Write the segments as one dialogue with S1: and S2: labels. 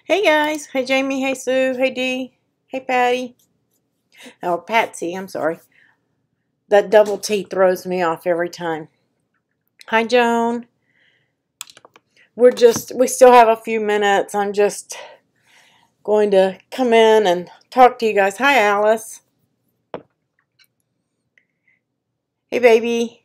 S1: Hey guys, hey Jamie, hey Sue, hey Dee, hey Patty, or Patsy, I'm sorry. That double T throws me off every time. Hi Joan. We still have a few minutes. I'm just going to come in and talk to you guys. Hi Alice. Hey baby.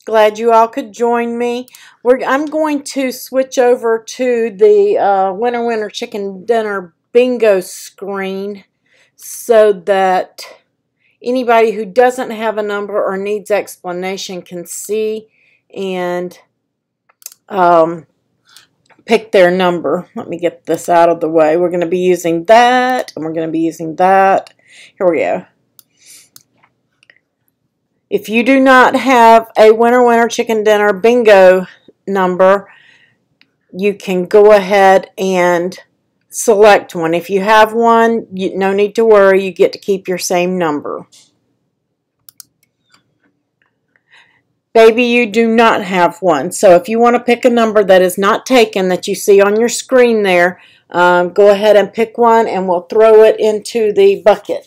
S1: Glad you all could join me. I'm going to switch over to the Winter Chicken Dinner bingo screen so that anybody who doesn't have a number or needs explanation can see and pick their number. Let me get this out of the way. We're going to be using that, and we're going to be using that. Here we go. If you do not have a Winter Chicken Dinner bingo number, you can go ahead and select one. If you have one, no need to worry. You get to keep your same number. Baby, you do not have one. So if you want to pick a number that is not taken that you see on your screen there, go ahead and pick one and we'll throw it into the bucket.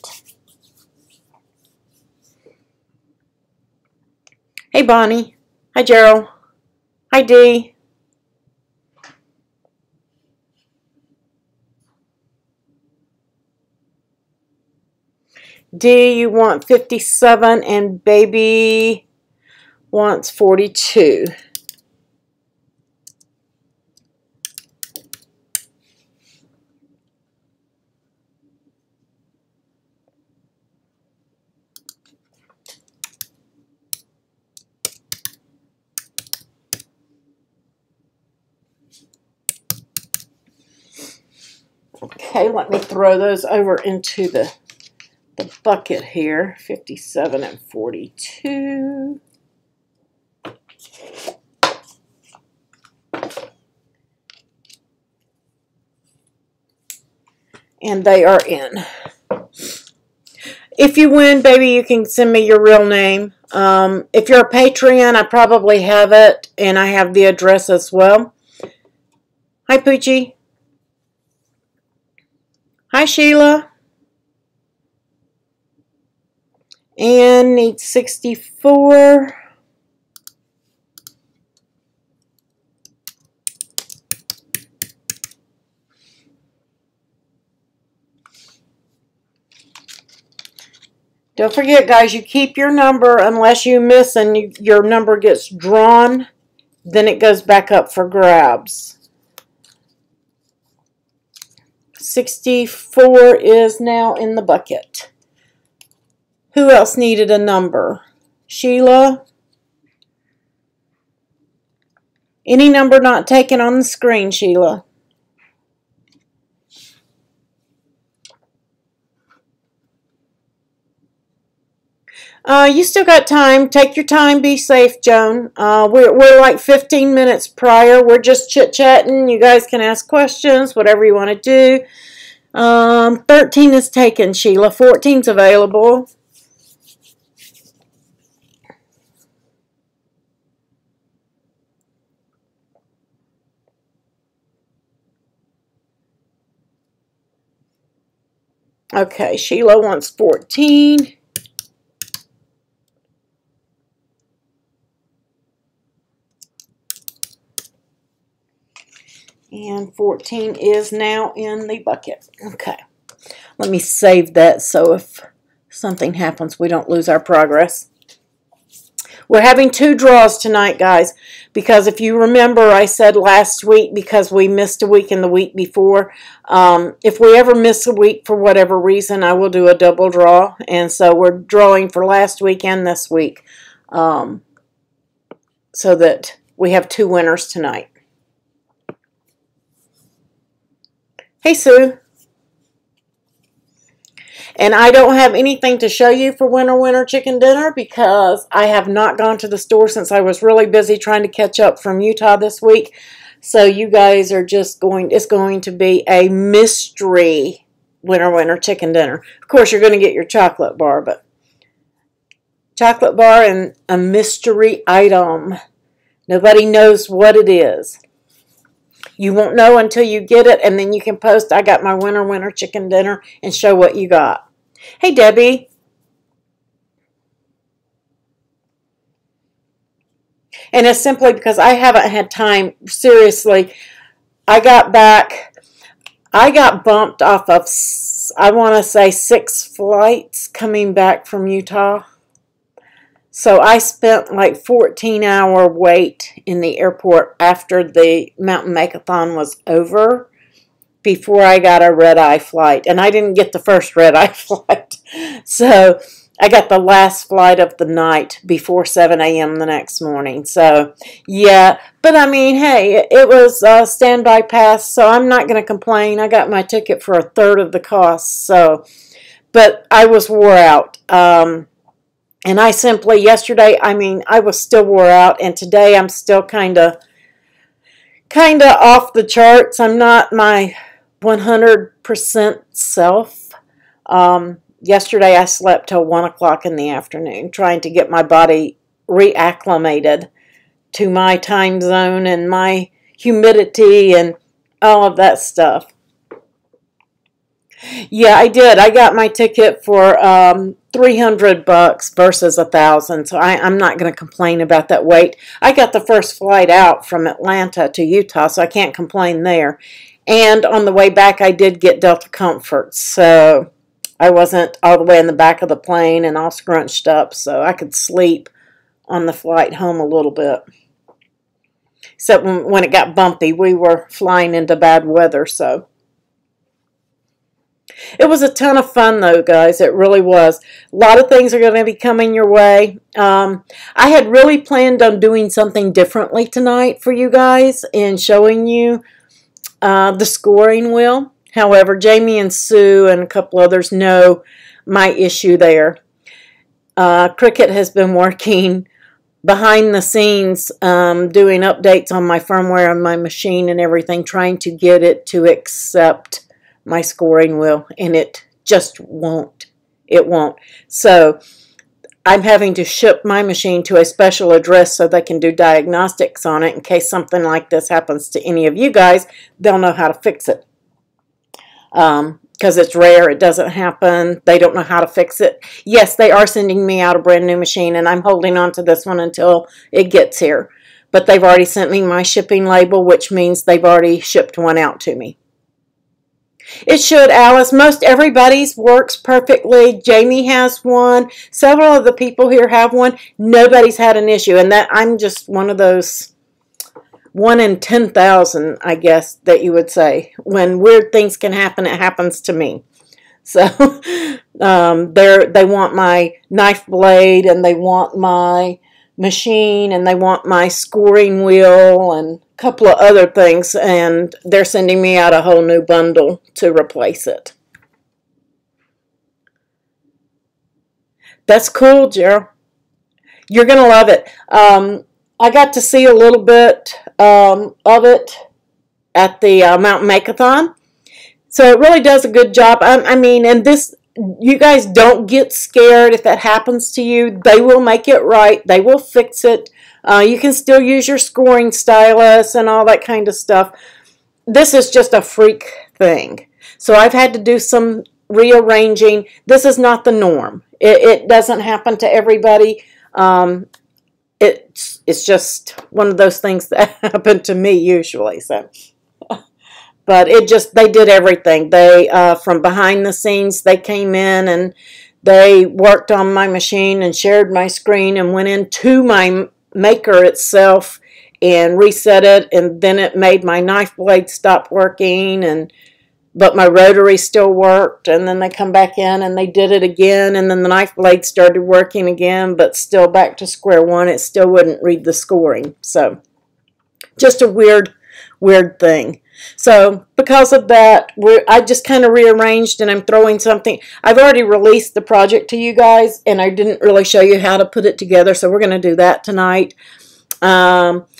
S1: Hey Bonnie. Hi Gerald. Hi Dee. Dee, you want 57 and baby wants 42. Okay, let me throw those over into the bucket here. 57 and 42. And they are in. If you win, baby, you can send me your real name. If you're a Patreon, I probably have it, and I have the address as well. Hi, Poochie. Hi, Sheila. And needs 64. Don't forget, guys, you keep your number unless you miss and your number gets drawn. Then it goes back up for grabs. 64 is now in the bucket. Who else needed a number? Sheila? Any number not taken on the screen, Sheila? You still got time. Take your time. Be safe, Joan. We're like 15 minutes prior. We're just chit-chatting. You guys can ask questions, whatever you want to do. 13 is taken, Sheila. 14's available. Okay, Sheila wants 14. And 14 is now in the bucket. Okay. Let me save that so if something happens, we don't lose our progress. We're having 2 draws tonight, guys, because if you remember, I said last week, because we missed a week in the week before, if we ever miss a week for whatever reason, I will do a double draw. And so we're drawing for last week and this week so that we have 2 winners tonight. Hey, Sue. And I don't have anything to show you for Winter Chicken Dinner because I have not gone to the store since I was really busy trying to catch up from Utah this week. So you guys are just it's going to be a mystery Winter Chicken Dinner. Of course, you're going to get your chocolate bar, but chocolate bar and a mystery item. Nobody knows what it is. You won't know until you get it, and then you can post, I got my winter chicken dinner, and show what you got. Hey, Debbie. And it's simply because I haven't had time. Seriously, I got bumped off of, I want to say, 6 flights coming back from Utah. So I spent like 14-hour wait in the airport after the Mountain Makeathon was over before I got a red-eye flight. And I didn't get the first red-eye flight. So I got the last flight of the night before 7 a.m. the next morning. So, yeah. But, I mean, hey, it was a standby pass, so I'm not going to complain. I got my ticket for a third of the cost. So, but I was wore out. And I simply, yesterday, I mean, I was still wore out. And today I'm still kind of off the charts. I'm not my 100% self. Yesterday I slept till 1 o'clock in the afternoon trying to get my body reacclimated to my time zone and my humidity and all of that stuff. Yeah, I did. I got my ticket for $300 versus $1,000, so I'm not going to complain about that wait. I got the first flight out from Atlanta to Utah, so I can't complain there. And on the way back, I did get Delta Comfort, so I wasn't all the way in the back of the plane and all scrunched up, so I could sleep on the flight home a little bit. Except when it got bumpy, we were flying into bad weather, so. It was a ton of fun, though, guys. It really was. A lot of things are going to be coming your way. I had really planned on doing something differently tonight for you guys and showing you the scoring wheel. However, Jamie and Sue and a couple others know my issue there. Cricket has been working behind the scenes, doing updates on my firmware on my machine and everything, trying to get it to accept my scoring wheel, and it just won't. It won't. So I'm having to ship my machine to a special address so they can do diagnostics on it in case something like this happens to any of you guys. They'll know how to fix it. Because it's rare, it doesn't happen. They don't know how to fix it. Yes, they are sending me out a brand new machine, and I'm holding on to this one until it gets here. But they've already sent me my shipping label, which means they've already shipped one out to me. It should, Alice. Most everybody's works perfectly. Jamie has one. Several of the people here have one. Nobody's had an issue. And that I'm just one of those 1 in 10,000, I guess, that you would say. When weird things can happen, it happens to me. So they want my knife blade, and they want my machine, and they want my scoring wheel, and a couple of other things, and they're sending me out a whole new bundle to replace it. That's cool, Gerald. You're going to love it. I got to see a little bit of it at the Mountain Makeathon. So it really does a good job. I mean, and this, you guys don't get scared if that happens to you. They will make it right. They will fix it. You can still use your scoring stylus and all that kind of stuff. This is just a freak thing. So I've had to do some rearranging. This is not the norm. It doesn't happen to everybody. It's just one of those things that happen to me usually. So, but they did everything. They from behind the scenes, they came in and they worked on my machine and shared my screen and went into my maker itself and reset it, and then it made my knife blade stop working, but my rotary still worked, and then they come back in and they did it again, and then the knife blade started working again, but still back to square one. It still wouldn't read the scoring. So just a weird thing. So because of that, I just kind of rearranged, and I'm throwing something. I've already released the project to you guys, and I didn't really show you how to put it together, so we're going to do that tonight.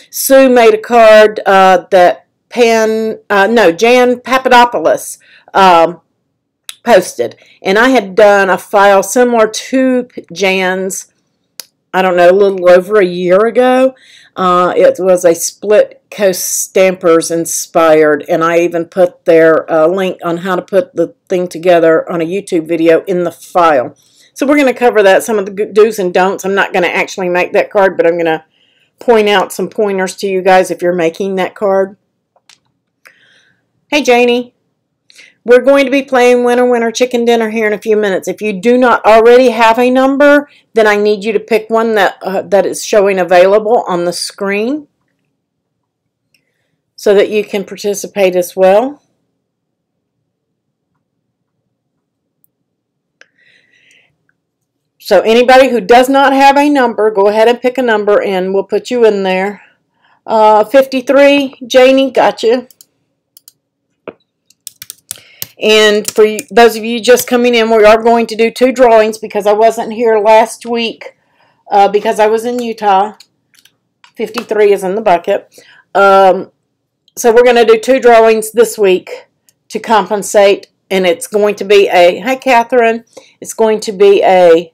S1: Sue made a card that Jan Papadopoulos posted, and I had done a file similar to Jan's, I don't know, a little over a year ago. It was a split Coast Stampers inspired, and I even put their link on how to put the thing together on a YouTube video in the file. So we're going to cover that, some of the do's and don'ts. I'm not going to actually make that card, but I'm going to point out some pointers to you guys if you're making that card. Hey, Janie. We're going to be playing Winner Winner Chicken Dinner here in a few minutes. If you do not already have a number, then I need you to pick one that is showing available on the screen so that you can participate as well. So anybody who does not have a number, go ahead and pick a number and we'll put you in there. 53, Janie, got you. And for those of you just coming in, we are going to do 2 drawings because I wasn't here last week because I was in Utah. 53 is in the bucket. So we're going to do 2 drawings this week to compensate. And it's going to be a, hi Catherine, it's going to be a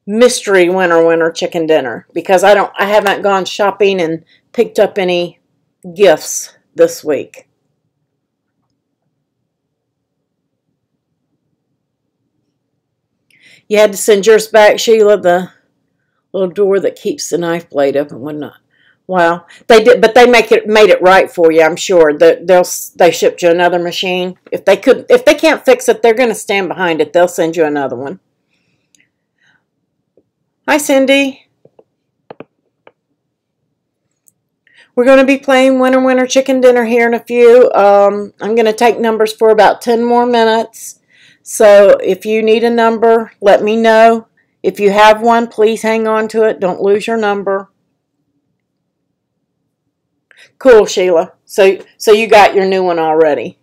S1: mystery Winner Winner Chicken Dinner because I haven't gone shopping and picked up any gifts this week. You had to send yours back, Sheila, the little door that keeps the knife blade open and whatnot. Wow, they did, but they made it right for you. I'm sure that they shipped you another machine. If they can't fix it, they're going to stand behind it. They'll send you another one. Hi, Cindy. We're going to be playing Winner Winner Chicken Dinner here in a few. I'm going to take numbers for about 10 more minutes. So if you need a number, let me know. If you have one, please hang on to it. Don't lose your number. Cool, Sheila. So you got your new one already.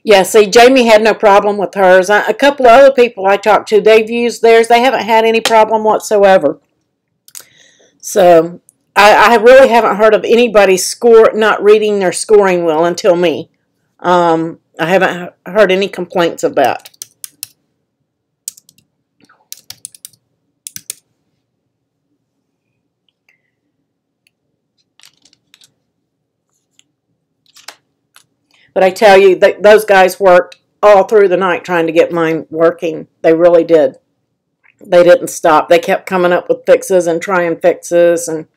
S1: Yeah, see, Jamie had no problem with hers. A couple of other people I talked to, they've used theirs. They haven't had any problem whatsoever. So I really haven't heard of anybody not reading their scoring wheel until me. I haven't heard any complaints of that. But I tell you, those guys worked all through the night trying to get mine working. They really did. They didn't stop. They kept coming up with fixes and trying fixes. And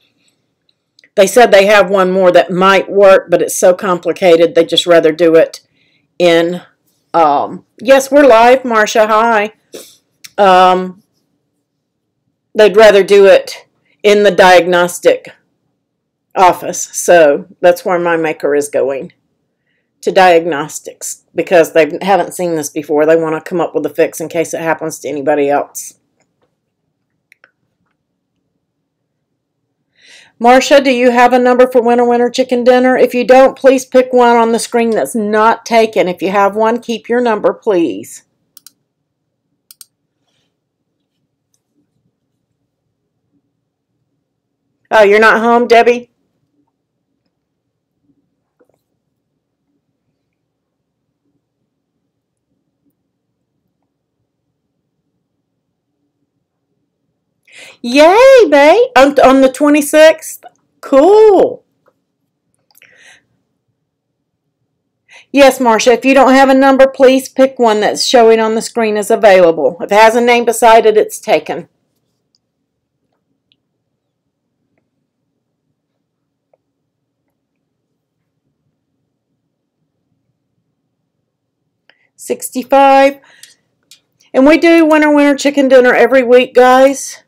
S1: they said they have one more that might work, but it's so complicated, they'd just rather do it in... yes, we're live, Marcia. Hi. They'd rather do it in the diagnostic office. So that's where my maker is going. To diagnostics because they haven't seen this before. They want to come up with a fix in case it happens to anybody else. Marcia, do you have a number for Winner Winner Chicken Dinner? If you don't, please pick one on the screen that's not taken. If you have one, keep your number, please. Oh, you're not home, Debbie? Yay, babe. On the 26th? Cool. Yes, Marcia, if you don't have a number, please pick one that's showing on the screen as available. If it has a name beside it, it's taken. $65. And we do Winner Winner Chicken Dinner every week, guys.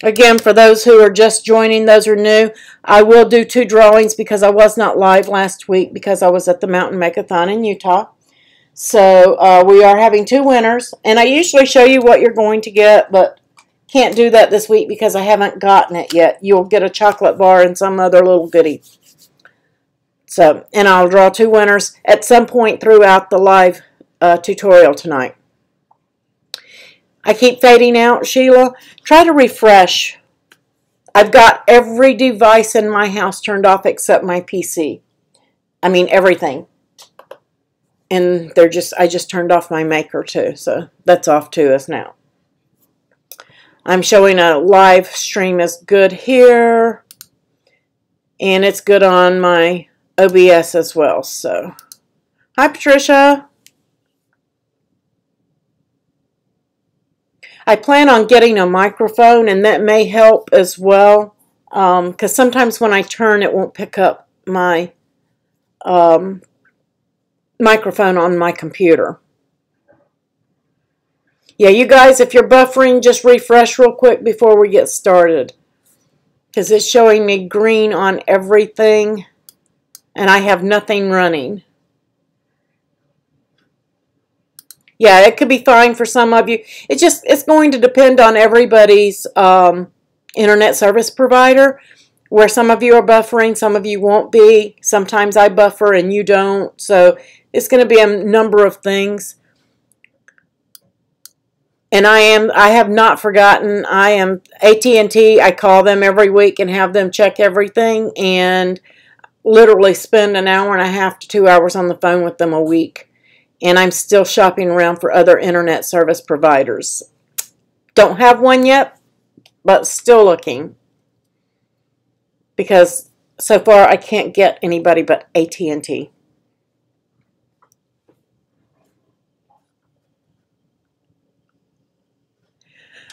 S1: Again, for those who are just joining, those are new, I will do 2 drawings because I was not live last week because I was at the Mountain Make-a-thon in Utah. So we are having 2 winners. And I usually show you what you're going to get, but can't do that this week because I haven't gotten it yet. You'll get a chocolate bar and some other little goodie. So, and I'll draw 2 winners at some point throughout the live tutorial tonight. I keep fading out, Sheila. Try to refresh. I've got every device in my house turned off except my PC. I mean, everything. And I just turned off my maker too, so that's off to us now. I'm showing a live stream is good here, and it's good on my OBS as well. So, hi Patricia. I plan on getting a microphone, and that may help as well, because sometimes when I turn, it won't pick up my microphone on my computer. Yeah, you guys, if you're buffering, just refresh real quick before we get started, because it's showing me green on everything, and I have nothing running. Yeah, it could be fine for some of you. It's going to depend on everybody's internet service provider, where some of you are buffering, some of you won't be. Sometimes I buffer and you don't, so it's going to be a number of things. And I have not forgotten. I am AT&T. I call them every week and have them check everything, and literally spend an hour and a half to 2 hours on the phone with them a week. And I'm still shopping around for other internet service providers. Don't have one yet, but still looking. Because so far I can't get anybody but AT&T.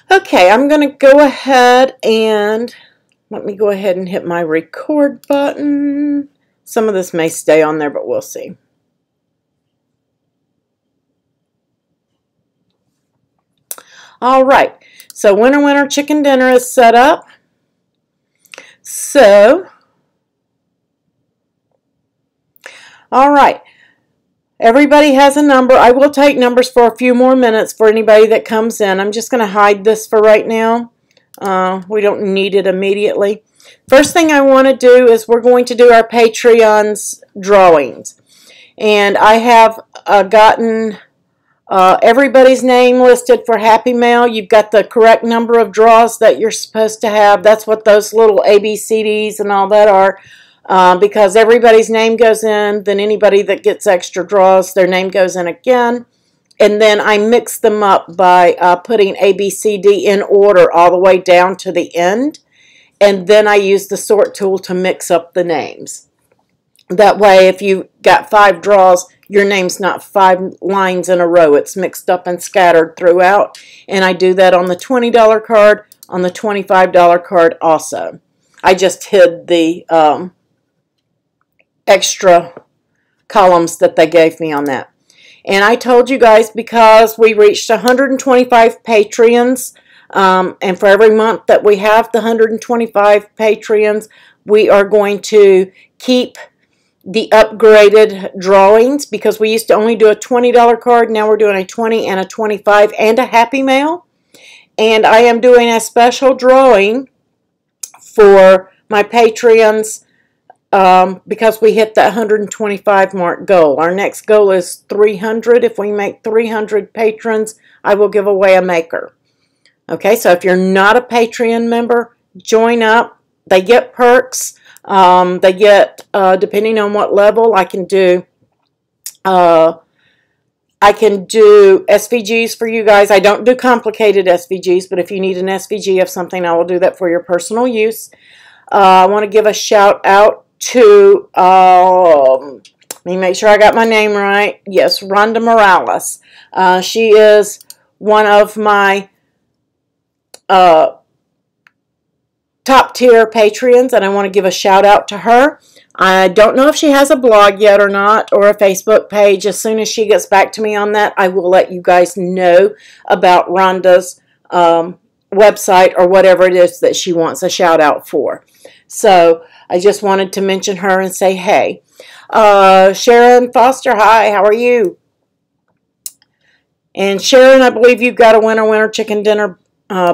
S1: Okay, I'm going to go ahead and let me go ahead and hit my record button. Some of this may stay on there, but we'll see. All right, so Winter Chicken Dinner is set up. So, all right. Everybody has a number. I will take numbers for a few more minutes for anybody that comes in. I'm just going to hide this for right now. We don't need it immediately. First thing I want to do is we're going to do our Patreon's drawings. And I have gotten everybody's name listed for Happy Mail. You've got the correct number of draws that you're supposed to have. That's what those little ABCDs and all that are. Because everybody's name goes in, then anybody that gets extra draws, their name goes in again. And then I mix them up by putting A, B, C, D in order all the way down to the end. And then I use the sort tool to mix up the names. That way, if you got 5 draws, your name's not 5 lines in a row. It's mixed up and scattered throughout. And I do that on the $20 card, on the $25 card also. I just hid the extra columns that they gave me on that. And I told you guys, because we reached 125 Patreons, and for every month that we have the 125 Patreons, we are going to keep the upgraded drawings, because we used to only do a $20 card. Now we're doing a $20 and a $25 and a Happy Mail. And I am doing a special drawing for my Patreons because we hit that 125 mark goal. Our next goal is 300. If we make 300 patrons, I will give away a maker. Okay, so if you're not a Patreon member, join up. They get perks. They get, depending on what level, I can do SVGs for you guys. I don't do complicated SVGs, but if you need an SVG of something, I will do that for your personal use. I want to give a shout out to, let me make sure I got my name right. Yes, Rhonda Morales. She is one of my top tier Patreons, and I want to give a shout out to her. I don't know if she has a blog yet or not, or a Facebook page. As soon as she gets back to me on that, I will let you guys know about Rhonda's website or whatever it is that she wants a shout out for. So I just wanted to mention her and say hey. Sharon Foster, hi, how are you? And Sharon, I believe you've got a Winter Chicken Dinner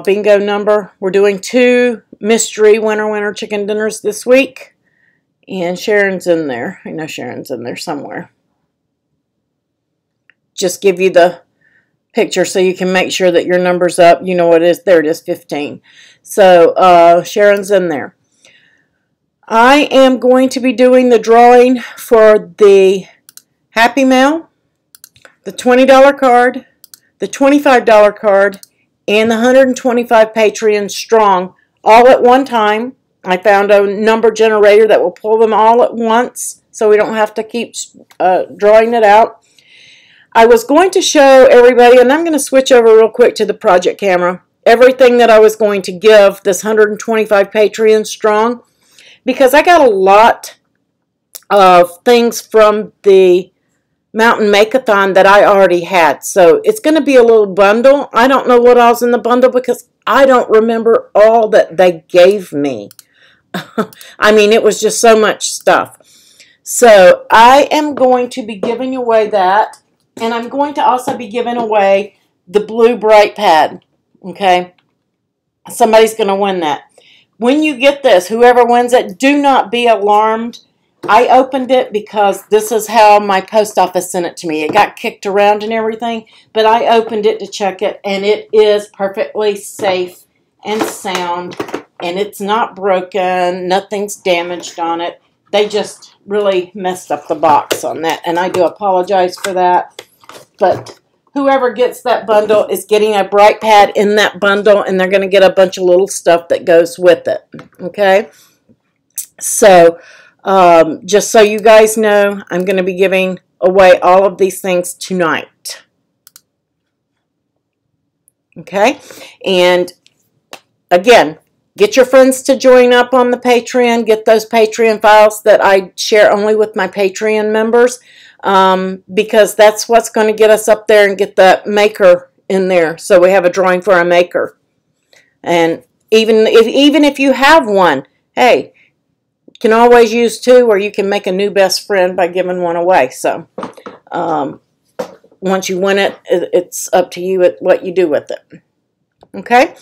S1: bingo number. We're doing 2 mystery Winter Chicken Dinners this week. And Sharon's in there. I know Sharon's in there somewhere. Just give you the picture so you can make sure that your number's up. You know what it is. There it is, 15. So Sharon's in there. I am going to be doing the drawing for the Happy Mail. the $20 card, the $25 card, and the 125 Patreon strong all at one time. I found a number generator that will pull them all at once, so we don't have to keep drawing it out. I was going to show everybody, and I'm going to switch over real quick to the project camera, everything that I was going to give this 125 Patreon strong, because I got a lot of things from the Mountain Make-a-thon that I already had. So it's going to be a little bundle. I don't know what else in the bundle because I don't remember all that they gave me. I mean, it was just so much stuff. So I am going to be giving away that. And I'm going to also be giving away the blue bright pad. Okay? Somebody's going to win that. When you get this, whoever wins it, do not be alarmed. I opened it because this is how my post office sent it to me. It got kicked around and everything, but I opened it to check it, and it is perfectly safe and sound, and it's not broken. Nothing's damaged on it. They just really messed up the box on that, and I do apologize for that. But whoever gets that bundle is getting a bright pad in that bundle, and they're going to get a bunch of little stuff that goes with it. Okay? So just so you guys know, I'm going to be giving away all of these things tonight. Okay? And again, get your friends to join up on the Patreon. Get those Patreon files that I share only with my Patreon members, because that's what's going to get us up there and get that maker in there. So we have a drawing for a maker. And even if you have one, hey, you can always use two, or you can make a new best friend by giving one away. So once you win it, it's up to you what you do with it. Okay?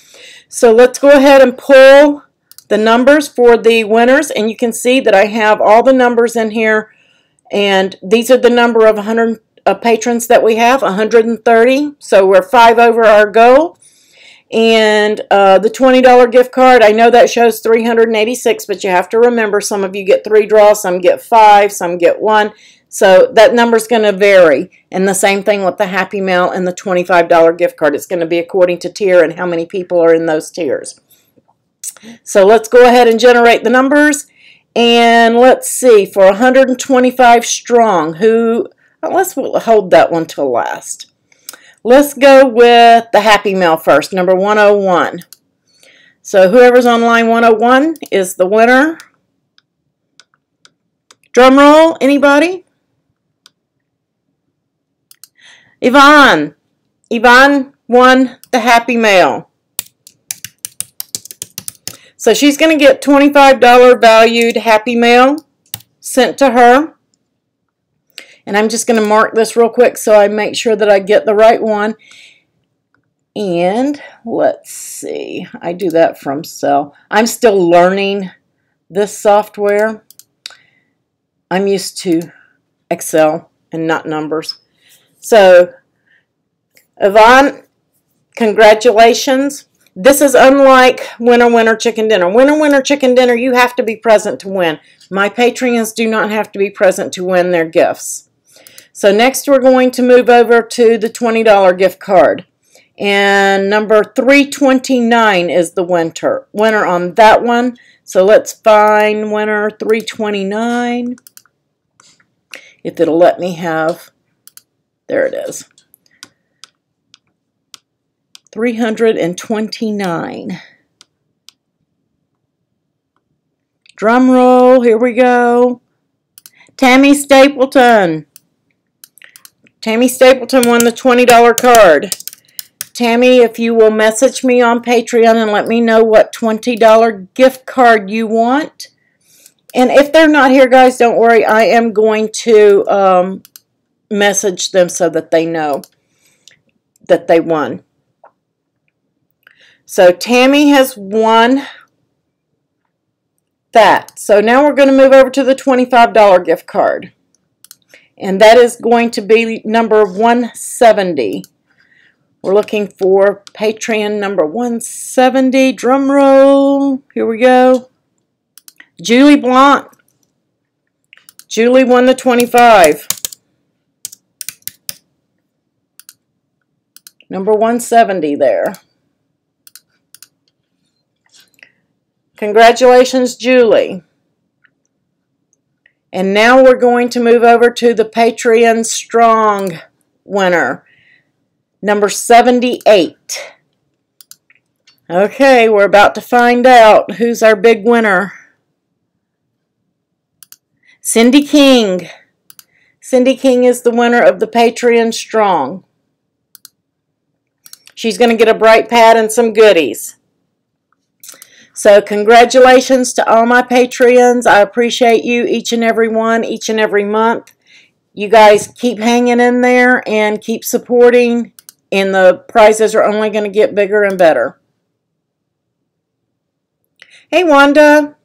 S1: So let's go ahead and pull the numbers for the winners, and you can see that I have all the numbers in here, and these are the number of 100 patrons that we have, 130. So we're 5 over our goal. And the $20 gift card, I know that shows 386, but you have to remember some of you get 3 draws, some get 5, some get 1. So that number's going to vary. And the same thing with the Happy Mail and the $25 gift card. It's going to be according to tier and how many people are in those tiers. So let's go ahead and generate the numbers. And let's see, for 125 strong, let's hold that one till last. Let's go with the Happy Mail first, number 101. So whoever's on line 101 is the winner. Drum roll, anybody? Yvonne. Yvonne won the Happy Mail. So she's going to get $25 valued Happy Mail sent to her. And I'm just going to mark this real quick so I make sure that I get the right one. And let's see. I do that from Cell. I'm still learning this software. I'm used to Excel and not numbers. So, Yvonne, congratulations. This is unlike Winner, Winner, Chicken Dinner. Winner, Winner, Chicken Dinner, you have to be present to win. My Patreons do not have to be present to win their gifts. So next we're going to move over to the $20 gift card. And number 329 is the winner on that one. So let's find winner 329. If it'll let me have, there it is. 329. Drum roll, here we go. Tammy Stapleton. Tammy Stapleton won the $20 card. Tammy, if you will message me on Patreon and let me know what $20 gift card you want. And if they're not here, guys, don't worry. I am going to message them so that they know that they won. So Tammy has won that. So now we're going to move over to the $25 gift card. And that is going to be number 170. We're looking for Patreon number 170. Drum roll. Here we go. Julie Blunt. Julie won the 25. Number 170 there. Congratulations, Julie. And now we're going to move over to the Patreon Strong winner, number 78. Okay, we're about to find out who's our big winner. Cindy King. Cindy King is the winner of the Patreon Strong. She's going to get a bright pad and some goodies. So congratulations to all my Patreons. I appreciate you, each and every one, each and every month. You guys keep hanging in there and keep supporting, and the prizes are only going to get bigger and better. Hey, Wanda.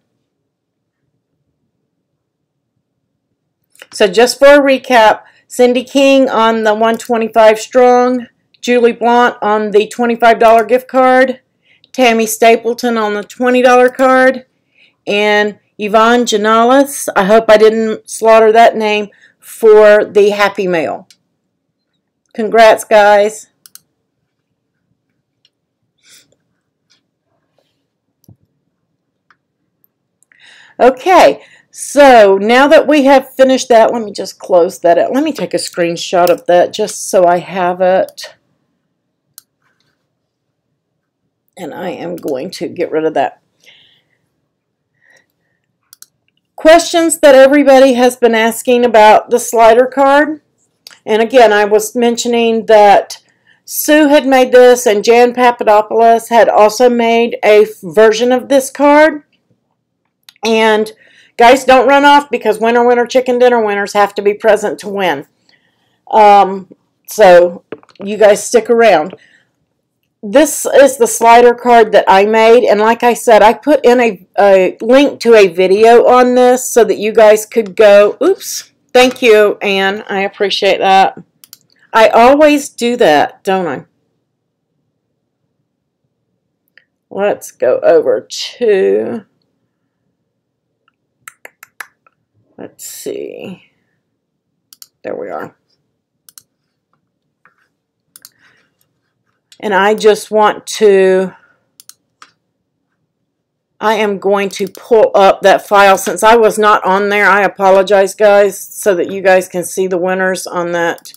S1: So just for a recap, Cindy King on the 125 Strong, Julie Blount on the $25 gift card, Tammy Stapleton on the $20 card, and Yvonne Janalis, I hope I didn't slaughter that name, for the Happy Mail. Congrats, guys. Okay, so now that we have finished that, let me just close that out. Let me take a screenshot of that just so I have it. And I am going to get rid of that. Questions that everybody has been asking about the slider card. And again, I was mentioning that Sue had made this, and Jan Papadopoulos had also made a version of this card. And guys, don't run off, because winner, winner, chicken dinner winners have to be present to win. So you guys stick around. This is the slider card that I made, and like I said, I put in a link to a video on this so that you guys could go, oops, thank you, Anne, I appreciate that. I always do that, don't I? Let's go over to, let's see, there we are. And I just want to, I am going to pull up that file. Since I was not on there, I apologize, guys, so that you guys can see the winners on that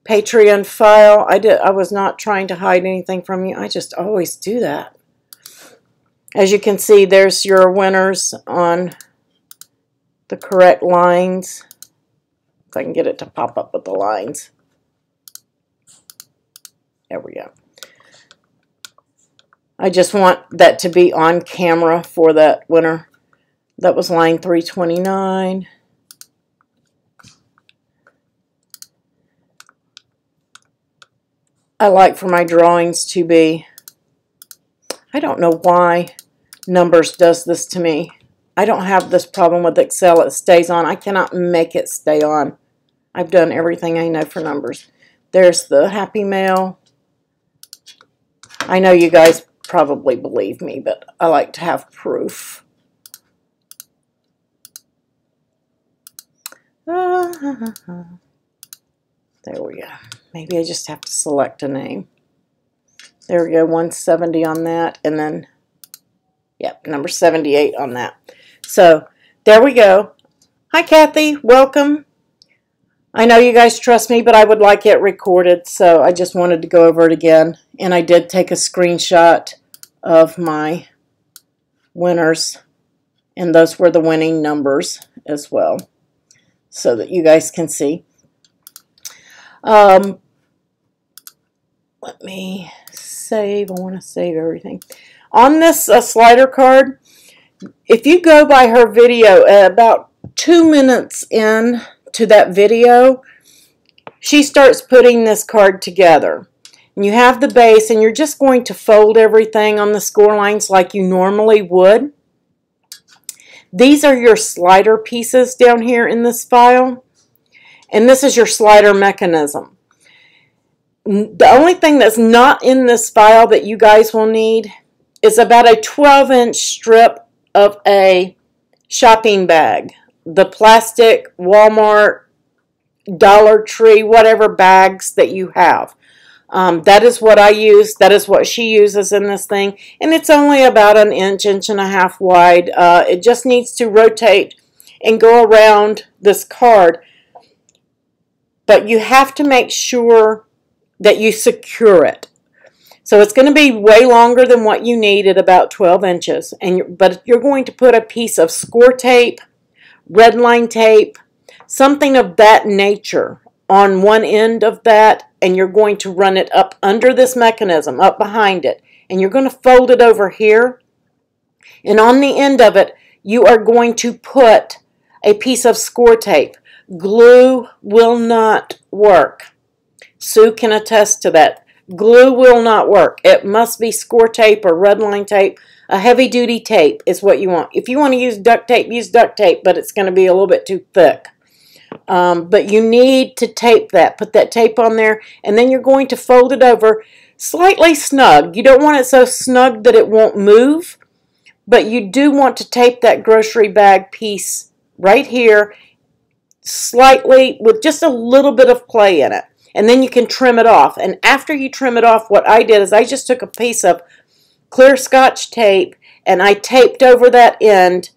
S1: Patreon file. I was not trying to hide anything from you. I just always do that. As you can see, there's your winners on the correct lines. If I can get it to pop up with the lines. There we go. I just want that to be on camera for that winner. That was line 329. I like for my drawings to be, I don't know why Numbers does this to me. I don't have this problem with Excel. It stays on. I cannot make it stay on. I've done everything I know for Numbers. There's the Happy Mail. I know you guys probably believe me, but I like to have proof. There we go. Maybe I just have to select a name. There we go, 170 on that, and then, yep, number 78 on that. So, there we go. Hi, Kathy. Welcome. I know you guys trust me, but I would like it recorded, so I just wanted to go over it again. And I did take a screenshot of my winners, and those were the winning numbers as well, so that you guys can see. Let me save. I want to save everything. On this slider card, if you go by her video, about 2 minutes in to that video, she starts putting this card together. And you have the base, and you're just going to fold everything on the score lines like you normally would. These are your slider pieces down here in this file, and this is your slider mechanism. The only thing that's not in this file that you guys will need is about a 12-inch strip of a shopping bag. The plastic Walmart, Dollar Tree, whatever bags that you have. That is what I use. That is what she uses in this thing. And it's only about an inch, inch and a half wide. It just needs to rotate and go around this card. But you have to make sure that you secure it. So it's going to be way longer than what you need at about 12 inches. But you're going to put a piece of score tape, red line tape, something of that nature on one end of that, and you're going to run it up under this mechanism, up behind it. And you're going to fold it over here. And on the end of it, you are going to put a piece of score tape. Glue will not work. Sue can attest to that. Glue will not work. It must be score tape or red line tape. A heavy duty tape is what you want. If you want to use duct tape, use duct tape, but it's going to be a little bit too thick. But you need to tape that. Put that tape on there, and then you're going to fold it over slightly snug. You don't want it so snug that it won't move, but you do want to tape that grocery bag piece right here slightly with just a little bit of play in it. And then you can trim it off. And after you trim it off, what I did is I just took a piece of clear Scotch tape and I taped over that end.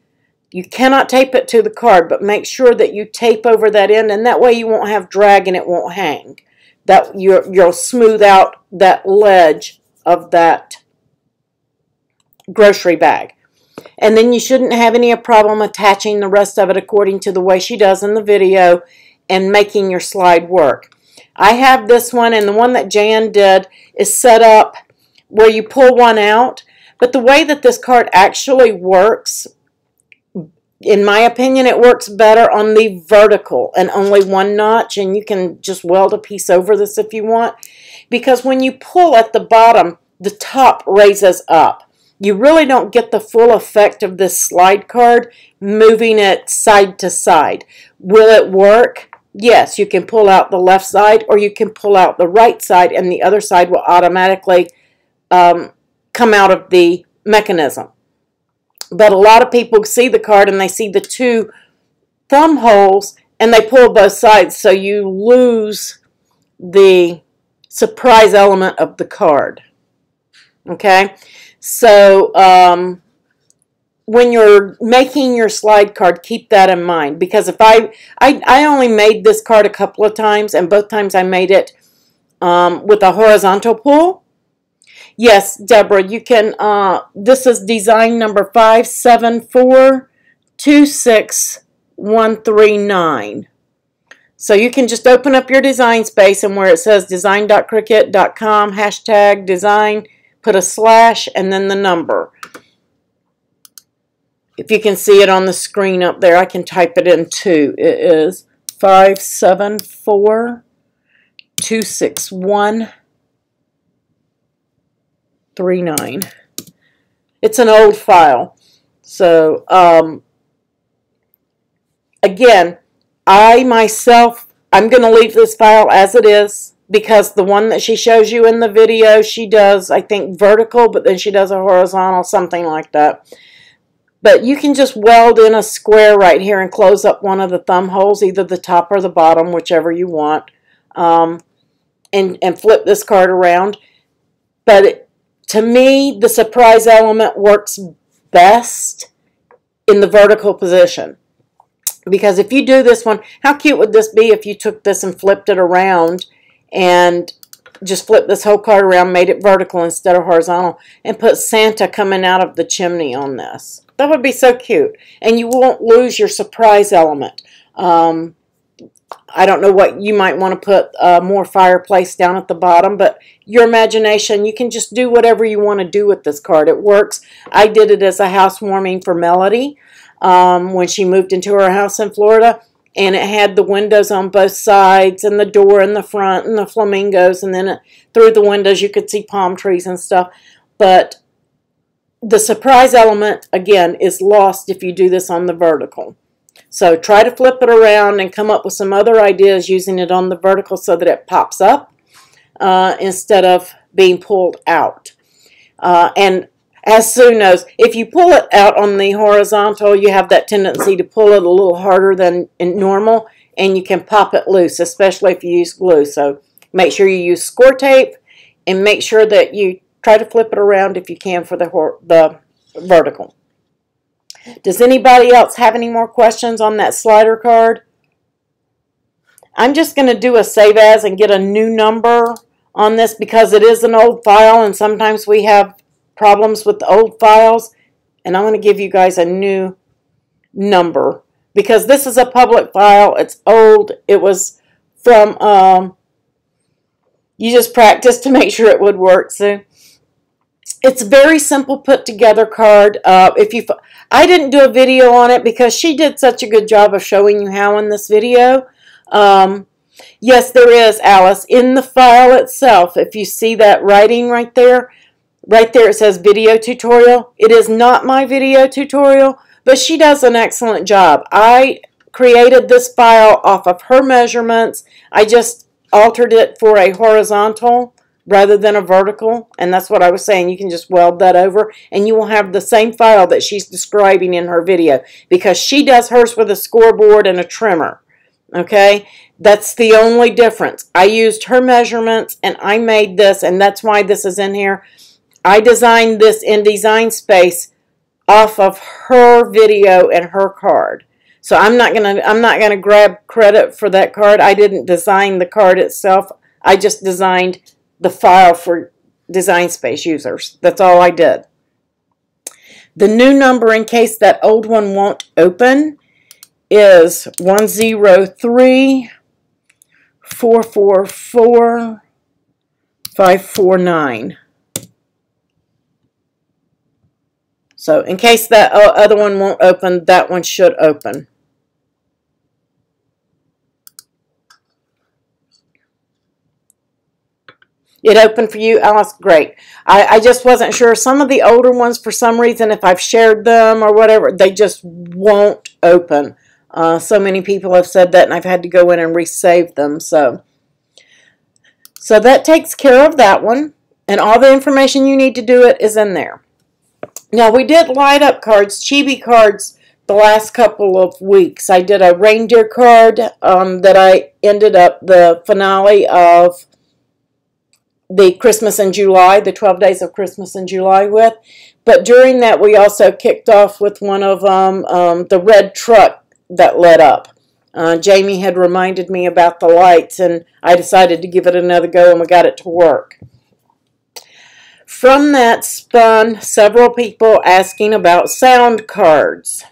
S1: You cannot tape it to the card, but make sure that you tape over that end, and that way you won't have drag and it won't hang. That you'll smooth out that ledge of that grocery bag. And then you shouldn't have any problem attaching the rest of it according to the way she does in the video and making your slide work. I have this one, and the one that Jan did is set up where you pull one out. But the way that this card actually works, in my opinion, it works better on the vertical and only one notch. And you can just weld a piece over this if you want. Because when you pull at the bottom, the top raises up. You really don't get the full effect of this slide card moving it side to side. Will it work? Yes, you can pull out the left side or you can pull out the right side, and the other side will automatically come out of the mechanism. But a lot of people see the card and they see the two thumb holes and they pull both sides, so you lose the surprise element of the card. Okay? So when you're making your slide card, keep that in mind, because if I only made this card a couple of times, and both times I made it with a horizontal pull. Yes, Deborah, you can, this is design number 574-26139. So you can just open up your design space, and where it says design.cricut.com, hashtag design, put a slash and then the number. If you can see it on the screen up there, I can type it in too. It is 574-26139. It's an old file. So, again, I'm going to leave this file as it is, because the one that she shows you in the video, she does, I think, vertical, but then she does a horizontal, something like that. But you can just weld in a square right here and close up one of the thumb holes, either the top or the bottom, whichever you want, and flip this card around. But to me, the surprise element works best in the vertical position. Because if you do this one, how cute would this be if you took this and flipped it around and just flipped this whole card around, made it vertical instead of horizontal, and put Santa coming out of the chimney on this? That would be so cute. And you won't lose your surprise element. I don't know what you might want to put more fireplace down at the bottom, but your imagination, you can just do whatever you want to do with this card. It works. I did it as a housewarming for Melody when she moved into her house in Florida, and it had the windows on both sides and the door in the front and the flamingos, and then through the windows you could see palm trees and stuff. But the surprise element, again, is lost if you do this on the vertical. So try to flip it around and come up with some other ideas using it on the vertical so that it pops up instead of being pulled out. And as Sue knows, if you pull it out on the horizontal, you have that tendency to pull it a little harder than normal, and you can pop it loose, especially if you use glue. So make sure you use score tape and make sure that you try to flip it around if you can for the vertical. Does anybody else have any more questions on that slider card? I'm just going to do a save as and get a new number on this because it is an old file and sometimes we have problems with the old files. And I'm going to give you guys a new number because this is a public file. It's old. It was from, you just practice to make sure it would work. So it's a very simple put together card. I didn't do a video on it because she did such a good job of showing you how in this video. Yes, there is, Alice, in the file itself. If you see that writing right there it says video tutorial. It is not my video tutorial, but she does an excellent job. I created this file off of her measurements. I just altered it for a horizontal rather than a vertical, and that's what I was saying. You can just weld that over, and you will have the same file that she's describing in her video because she does hers with a scoreboard and a trimmer. Okay, that's the only difference. I used her measurements, and I made this, and that's why this is in here. I designed this in Design Space off of her video and her card. So I'm not gonna grab credit for that card. I didn't design the card itself. I just designed the file for Design Space users. That's all I did. The new number, in case that old one won't open, is 103-444-549. So in case that other one won't open, that one should open. It opened for you, Alice? Great. I just wasn't sure. Some of the older ones, for some reason, if I've shared them or whatever, they just won't open. So many people have said that, and I've had to go in and resave them. So that takes care of that one. And all the information you need to do it is in there. Now, we did light up cards, chibi cards, the last couple of weeks. I did a reindeer card that I ended up the finale of the Christmas in July, the 12 Days of Christmas in July with. But during that, we also kicked off with one of the red truck that lit up. Jamie had reminded me about the lights, and I decided to give it another go, and we got it to work. From that spun several people asking about sound cards.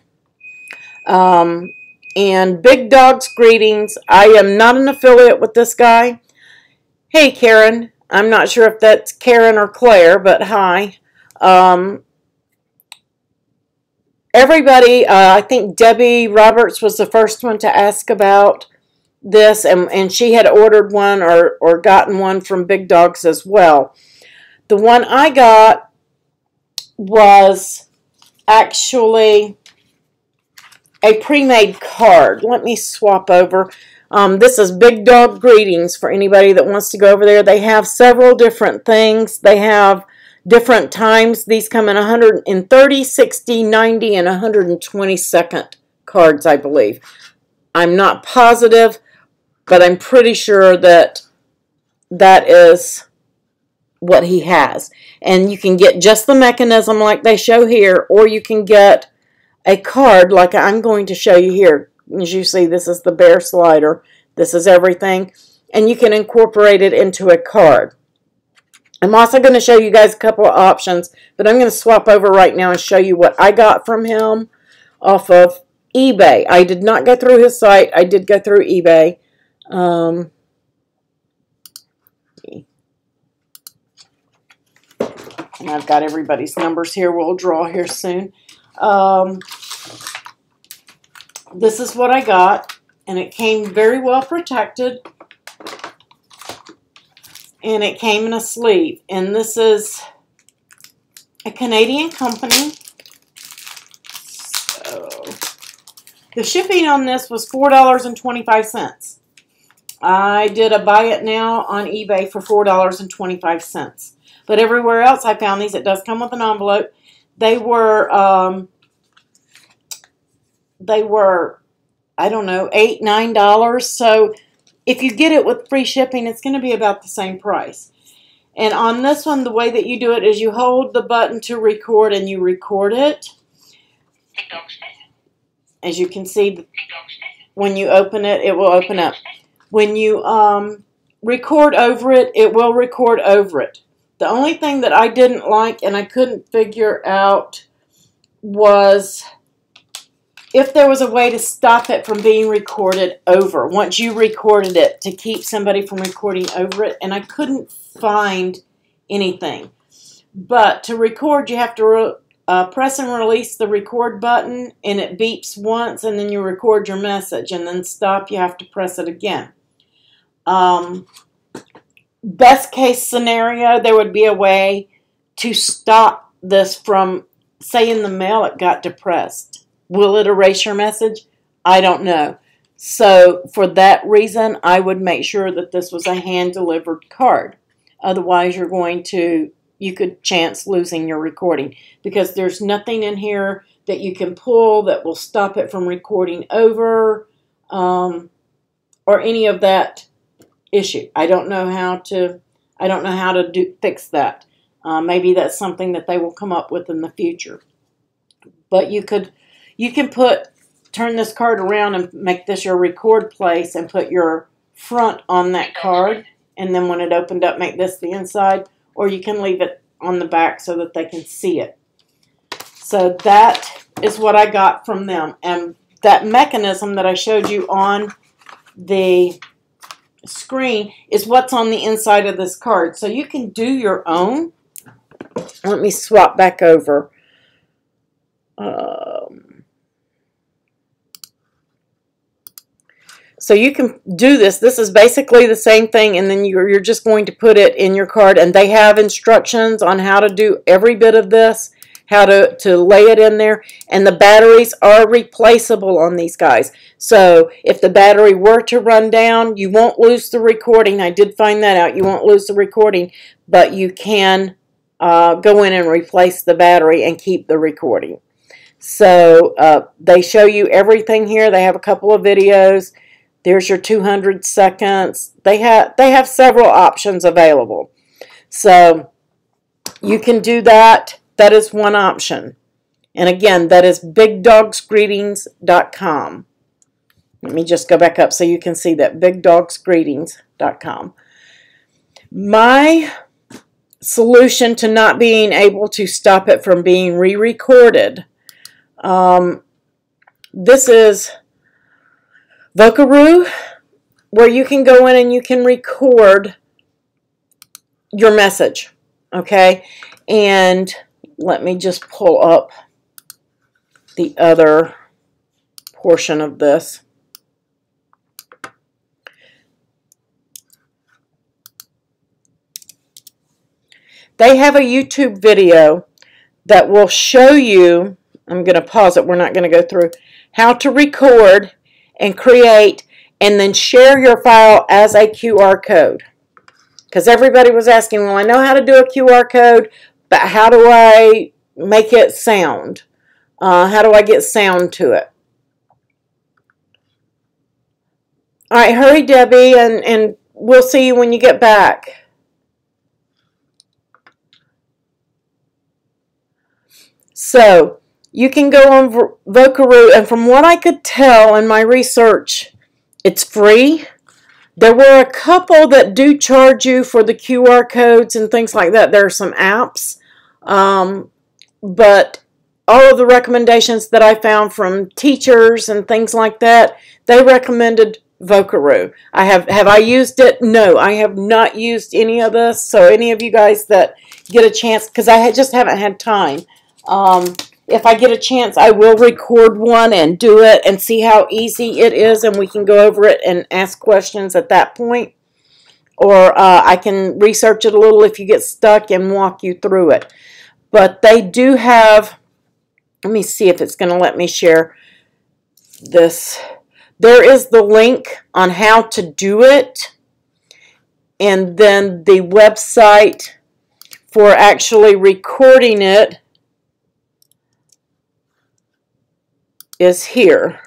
S1: And Big Dog's Greetings. I am not an affiliate with this guy. Hey, Karen. I'm not sure if that's Karen or Claire, but hi. Everybody, I think Debbie Roberts was the first one to ask about this, and she had ordered one or gotten one from Big Dogs as well. The one I got was actually a pre-made card. Let me swap over. This is Big Dog Greetings for anybody that wants to go over there. They have several different things. They have different times. These come in 130, 60, 90, and 120-second cards, I believe. I'm not positive, but I'm pretty sure that that is what he has. And you can get just the mechanism like they show here, or you can get a card like I'm going to show you here. As you see, this is the bear slider. This is everything. And you can incorporate it into a card. I'm also going to show you guys a couple of options, but I'm going to swap over right now and show you what I got from him off of eBay. I did not go through his site. I did go through eBay. And I've got everybody's numbers here. We'll draw here soon. This is what I got, and it came very well protected, and it came in a sleeve. And this is a Canadian company. So the shipping on this was $4.25. I did a buy it now on eBay for $4.25. But everywhere else I found these, it does come with an envelope. They were, I don't know, $8, $9. So if you get it with free shipping, it's going to be about the same price. And on this one, the way that you do it is you hold the button to record and you record it. As you can see, when you open it, it will open up. When you record over it, it will record over it. The only thing that I didn't like and I couldn't figure out was if there was a way to stop it from being recorded over once you recorded it, to keep somebody from recording over it, and I couldn't find anything. But to record, you have to press and release the record button, and it beeps once, and then you record your message, and then stop, you have to press it again. Best case scenario, there would be a way to stop this from, say in the mail it got depressed. Will it erase your message? I don't know. So for that reason, I would make sure that this was a hand-delivered card. Otherwise, you could chance losing your recording, because there's nothing in here that you can pull that will stop it from recording over or any of that issue. I don't know how to fix that. Maybe that's something that they will come up with in the future. But you can turn this card around and make this your record place and put your front on that card, and then when it opened up, make this the inside, or you can leave it on the back so that they can see it. So that is what I got from them. And that mechanism that I showed you on the screen is what's on the inside of this card. So you can do your own. Let me swap back over. So you can do this. This is basically the same thing, and then you're just going to put it in your card, and they have instructions on how to do every bit of this, how to lay it in there, and the batteries are replaceable on these guys. So if the battery were to run down, you won't lose the recording. I did find that out. You won't lose the recording, but you can go in and replace the battery and keep the recording. So they show you everything here. They have a couple of videos. There's your 200 seconds. They have several options available. So you can do that. That is one option. And again, that is bigdogsgreetings.com. Let me just go back up so you can see that, bigdogsgreetings.com. My solution to not being able to stop it from being re-recorded, this is Vocaroo, where you can go in and you can record your message, okay? And let me just pull up the other portion of this. They have a YouTube video that will show you, I'm going to pause it, we're not going to go through, how to record and create and then share your file as a QR code. Because everybody was asking, well, I know how to do a QR code, but how do I make it sound? How do I get sound to it? All right, hurry, Debbie, and we'll see you when you get back. So you can go on Vocaroo, and from what I could tell in my research, it's free. There were a couple that do charge you for the QR codes and things like that. There are some apps, but all of the recommendations that I found from teachers and things like that, they recommended Vocaroo. Have I used it? No, I have not used any of this. So any of you guys that get a chance, because I just haven't had time. If I get a chance, I will record one and do it and see how easy it is, and we can go over it and ask questions at that point. Or I can research it a little if you get stuck and walk you through it. But they do have, let me see if it's going to let me share this. There is the link on how to do it, and then the website for actually recording it is here.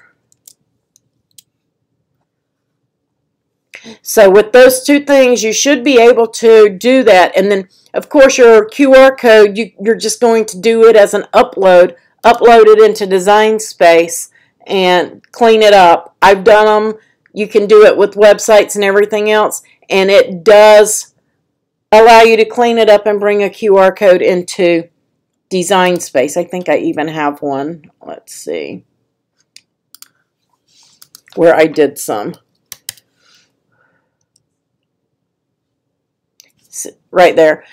S1: So with those two things, you should be able to do that. And then, of course, your QR code, you're just going to do it as an upload it into Design Space and clean it up. I've done them. You can do it with websites and everything else, and it does allow you to clean it up and bring a QR code into Design Space. I think I even have one. Let's see where I did some. Right there.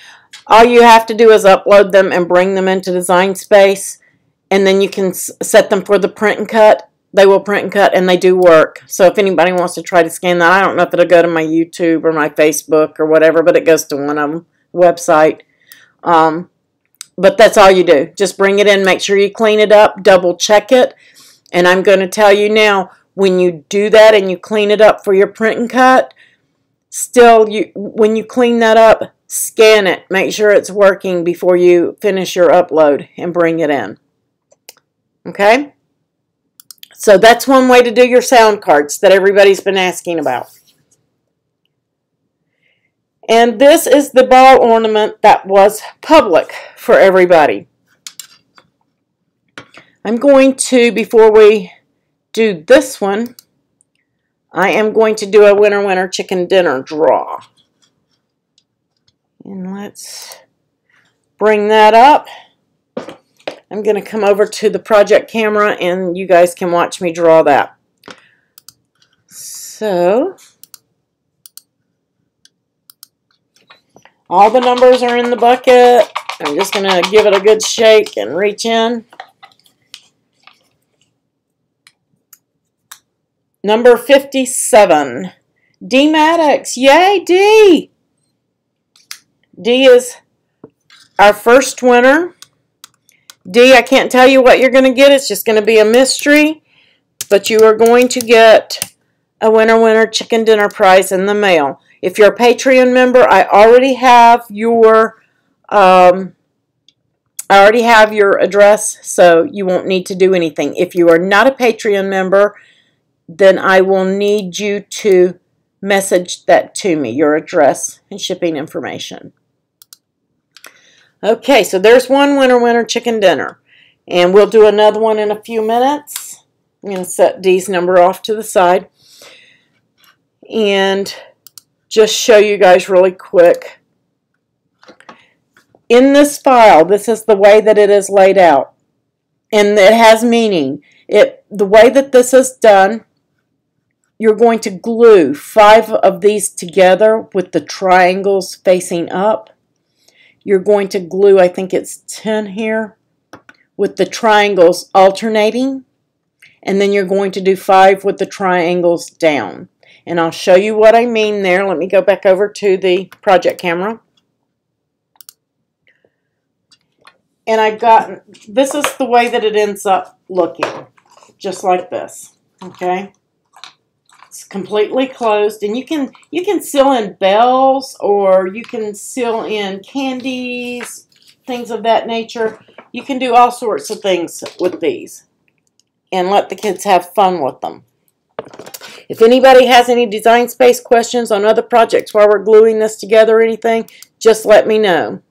S1: All you have to do is upload them and bring them into Design Space, and then you can set them for the print and cut. They will print and cut, and they do work. So if anybody wants to try to scan that, I don't know if it'll go to my YouTube or my Facebook or whatever, but it goes to one of them, website. But that's all you do. Just bring it in, make sure you clean it up, double check it. And I'm going to tell you now, when you do that and you clean it up for your print and cut, still, when you clean that up, scan it. Make sure it's working before you finish your upload and bring it in. Okay? So that's one way to do your sound cards that everybody's been asking about. And this is the ball ornament that was public for everybody. I'm going to, before we do this one, I am going to do a winter chicken dinner draw. And let's bring that up. I'm going to come over to the project camera and you guys can watch me draw that. So, all the numbers are in the bucket. I'm just going to give it a good shake and reach in. Number 57, D Maddox. Yay, D! D is our first winner. D, I can't tell you what you're going to get. It's just going to be a mystery. But you are going to get a winter chicken dinner prize in the mail. If you're a Patreon member, I already have your address, so you won't need to do anything. If you are not a Patreon member, then I will need you to message that to me, your address and shipping information. Okay, so there's one winter chicken dinner. And we'll do another one in a few minutes. I'm going to set D's number off to the side. And just show you guys really quick. In this file, this is the way that it is laid out. And it has meaning. The way that this is done, you're going to glue 5 of these together with the triangles facing up. You're going to glue, I think it's 10 here, with the triangles alternating. And then you're going to do 5 with the triangles down. And I'll show you what I mean there. Let me go back over to the project camera. And I've got, this is the way that it ends up looking. Just like this. Okay? It's completely closed, and you can seal in bells, or you can seal in candies, things of that nature. You can do all sorts of things with these and let the kids have fun with them. If anybody has any Design Space questions on other projects while we're gluing this together or anything, just let me know.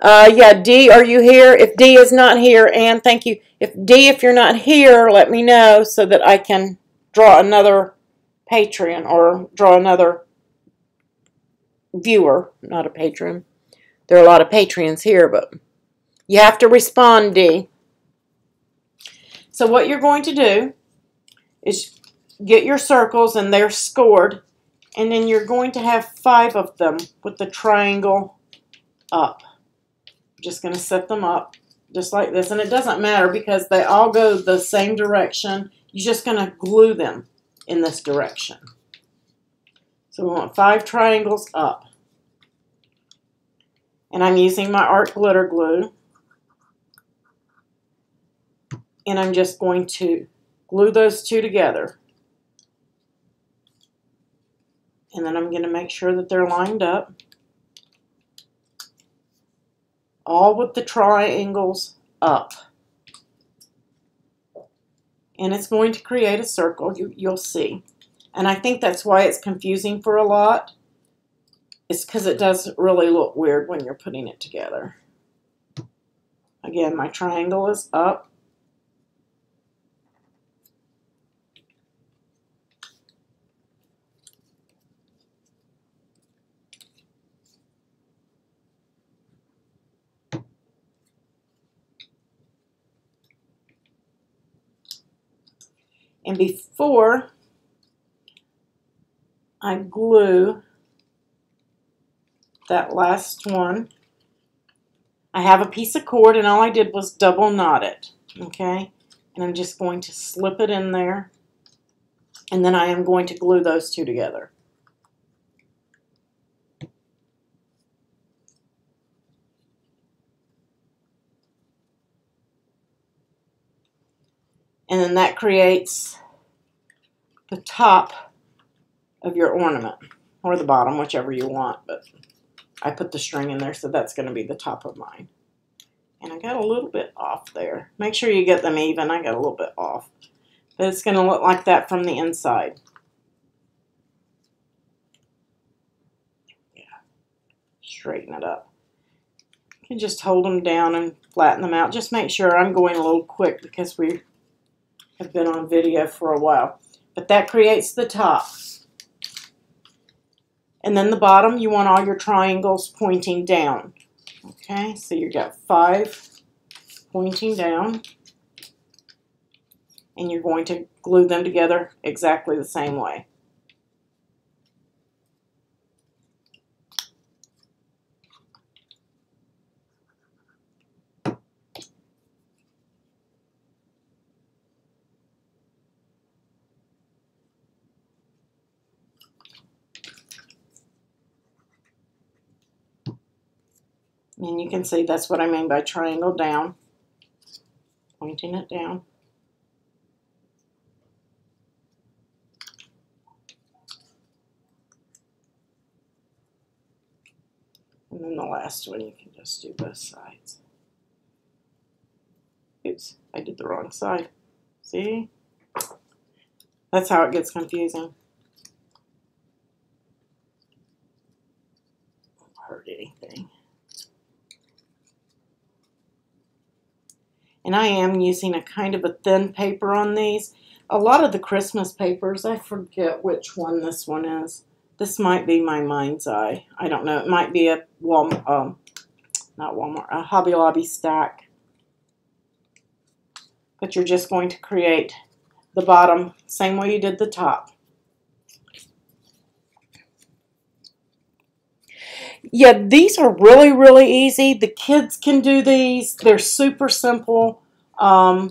S1: Yeah, D, are you here? If D is not here, Ann, thank you. If you're not here, let me know so that I can draw another patron or draw another viewer, not a patron. There are a lot of patrons here, but you have to respond, D. So what you're going to do is get your circles, and they're scored, and then you're going to have 5 of them with the triangle up. I'm just going to set them up just like this, and it doesn't matter because they all go the same direction. You're just going to glue them in this direction. So we want 5 triangles up. And I'm using my art glitter glue. And I'm just going to glue those 2 together. And then I'm going to make sure that they're lined up. All with the triangles up. And it's going to create a circle, you'll see. And I think that's why it's confusing for a lot. It's because it does really look weird when you're putting it together. Again, my triangle is up. And before I glue that last one, I have a piece of cord, and all I did was double knot it, okay? And I'm just going to slip it in there, and then I am going to glue those two together. And then that creates the top of your ornament, or the bottom, whichever you want, but I put the string in there, so that's going to be the top of mine. And I got a little bit off there. Make sure you get them even. I got a little bit off. But it's going to look like that from the inside. Yeah. Straighten it up. You can just hold them down and flatten them out. Just make sure I'm going a little quick because we have been on video for a while. But that creates the top. And then the bottom, you want all your triangles pointing down. Okay, so you got 5 pointing down. And you're going to glue them together exactly the same way. And you can see that's what I mean by triangle down, pointing it down. And then the last one, you can just do both sides. Oops, I did the wrong side. See? That's how it gets confusing. Don't hurt anything. And I am using a kind of a thin paper on these. A lot of the Christmas papers, I forget which one this one is. This might be my Mind's Eye. I don't know. It might be a not Walmart, a Hobby Lobby stack. But you're just going to create the bottom same way you did the top. Yeah, these are really, really easy. The kids can do these. They're super simple. So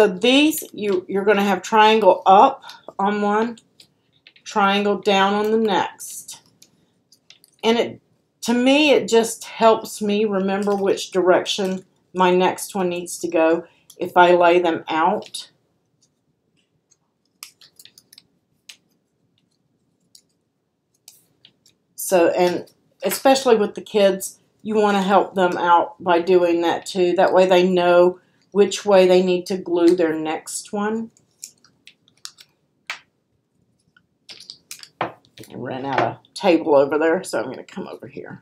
S1: these, you're going to have triangle up on one, triangle down on the next. And to me, it just helps me remember which direction my next one needs to go if I lay them out. So, and especially with the kids, you want to help them out by doing that too. That way they know which way they need to glue their next one. I ran out of table over there, so I'm going to come over here.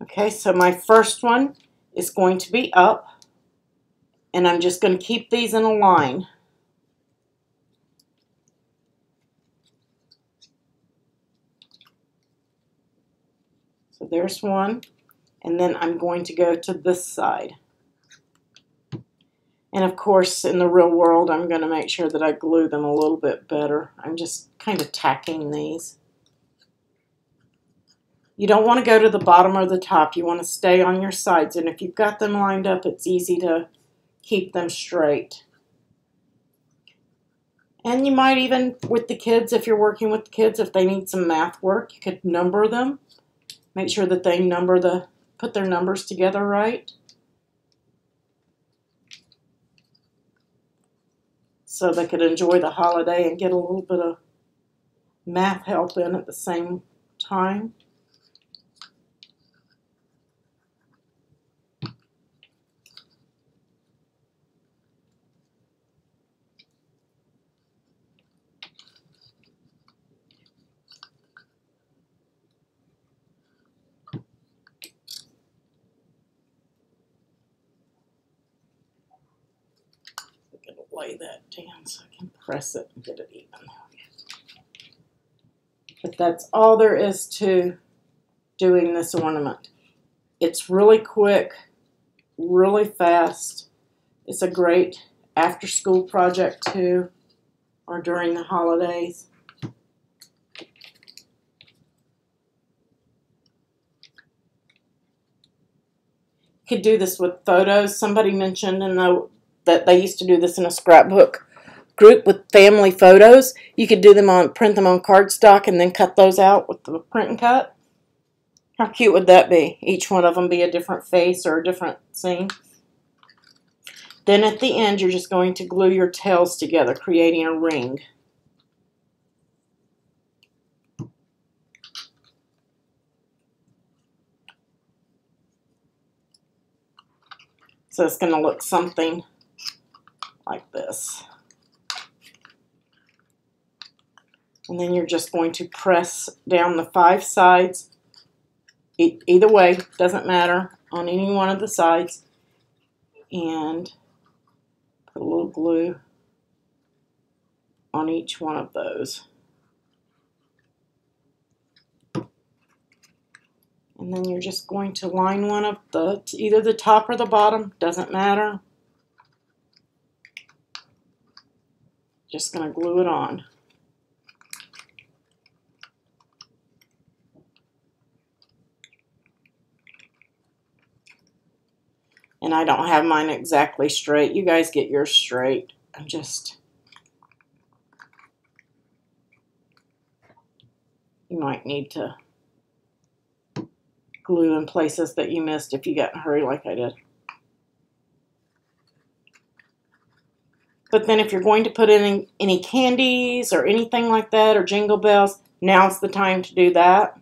S1: Okay, so my first one is going to be up, and I'm just going to keep these in a line. So there's one, and then I'm going to go to this side. And of course, in the real world, I'm going to make sure that I glue them a little bit better. I'm just kind of tacking these. You don't want to go to the bottom or the top. You want to stay on your sides. And if you've got them lined up, it's easy to keep them straight. And you might even, with the kids, if you're working with the kids, if they need some math work, you could number them. Make sure that they put their numbers together right. So they could enjoy the holiday and get a little bit of math help in at the same time. lay that down so I can press it and get it even. But that's all there is to doing this ornament. It's really quick, really fast. It's a great after-school project too, or during the holidays. You could do this with photos. Somebody mentioned that they used to do this in a scrapbook group with family photos. You could do them print them on cardstock and then cut those out with the print and cut. How cute would that be? Each one of them be a different face or a different scene. Then at the end, you're just going to glue your tails together, creating a ring. So it's going to look something like this. And then you're just going to press down the 5 sides. Either way, doesn't matter, on any one of the sides. And put a little glue on each one of those. And then you're just going to line one of either the top or the bottom, doesn't matter. Just going to glue it on. And I don't have mine exactly straight. You guys get yours straight. You might need to glue in places that you missed if you got in a hurry like I did. But then if you're going to put in any candies or anything like that or jingle bells, now's the time to do that.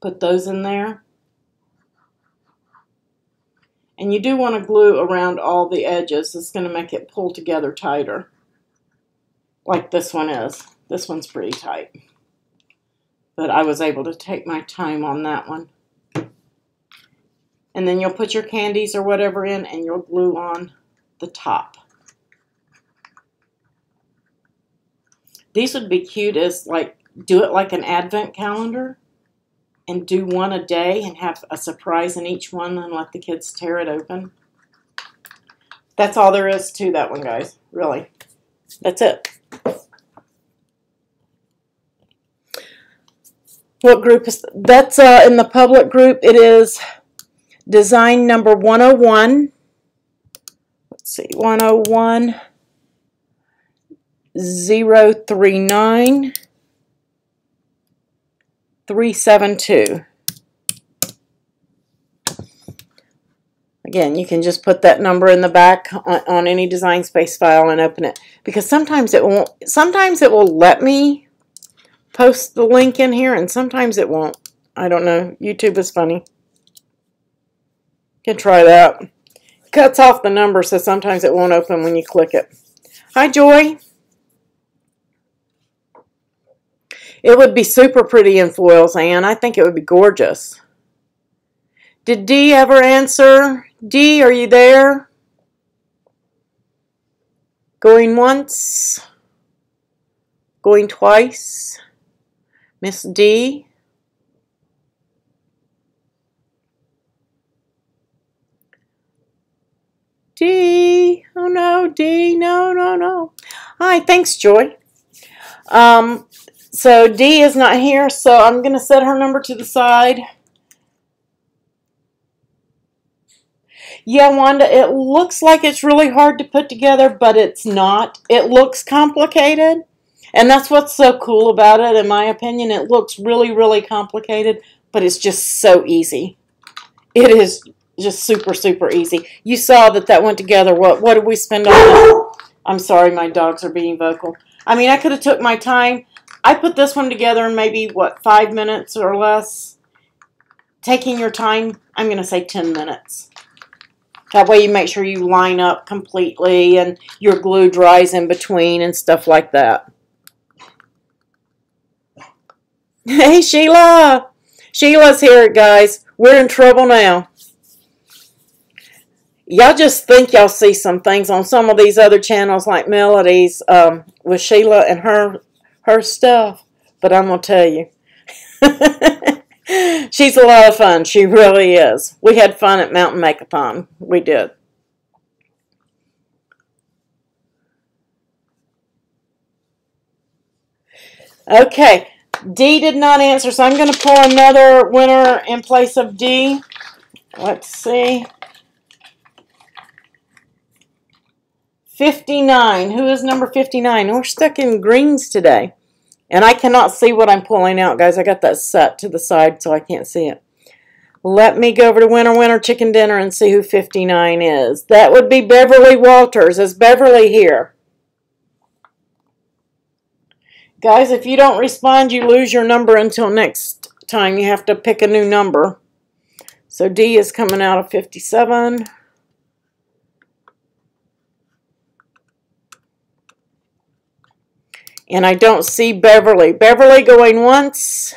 S1: Put those in there. And you do want to glue around all the edges. It's going to make it pull together tighter. Like this one is. This one's pretty tight. But I was able to take my time on that one. And then you'll put your candies or whatever in and you'll glue on the top. These would be cute as do it like an advent calendar. And do one a day and have a surprise in each one and let the kids tear it open. That's all there is to that one, guys. Really. That's it. What group is that's in the public group? It is design number 101. Let's see, 101 039 372. Again, you can just put that number in the back on any Design Space file and open it, because sometimes it won't. Sometimes it will let me post the link in here, and sometimes it won't. I don't know. YouTube is funny. You can try that. It cuts off the number, so sometimes it won't open when you click it. Hi, Joy. It would be super pretty in foils, Anne. I think it would be gorgeous. Did Dee ever answer? Dee, are you there? Going once? Going twice? Miss Dee? Dee. Oh no, Dee. No, no, no. Hi, thanks, Joy. So Dee is not here, so I'm going to set her number to the side. Yeah, Wanda, it looks like it's really hard to put together, but it's not. It looks complicated, and that's what's so cool about it, in my opinion. It looks really, really complicated, but it's just so easy. It is just super, super easy. You saw that went together. What did we spend on that? I'm sorry, my dogs are being vocal. I mean, I could have took my time. I put this one together in maybe, 5 minutes or less. Taking your time, I'm going to say 10 minutes. That way you make sure you line up completely and your glue dries in between and stuff like that. Hey, Sheila! Sheila's here, guys. We're in trouble now. y'all just think y'all see some things on some of these other channels like Melody's with Sheila and her stuff. But I'm going to tell you. She's a lot of fun. She really is. We had fun at Mountain Make-A-Thon. We did. Okay. D did not answer, so I'm going to pull another winner in place of D. Let's see. 59. Who is number 59? We're stuck in greens today. And I cannot see what I'm pulling out, guys. I got that set to the side so I can't see it. Let me go over to Winner Winner Chicken Dinner and see who 59 is. That would be Beverly Walters. Is Beverly here? Guys, if you don't respond, you lose your number until next time. You have to pick a new number. So D is coming out of 57. And I don't see Beverly. Beverly going once.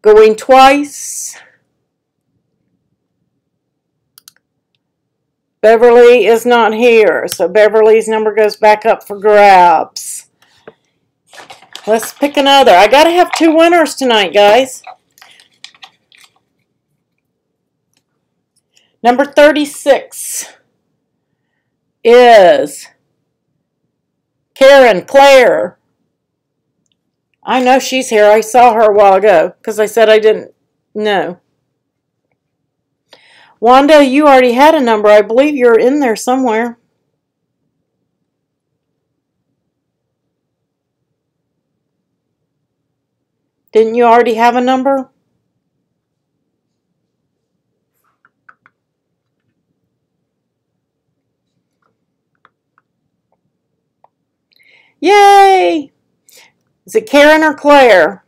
S1: Going twice. Beverly is not here. So Beverly's number goes back up for grabs. Let's pick another. I got to have two winners tonight, guys. Number 36 is Karen Claire. I know she's here. I saw her a while ago because I said I didn't know. Wanda, you already had a number. I believe you're in there somewhere. Didn't you already have a number? Yay! Is it Karen or Claire?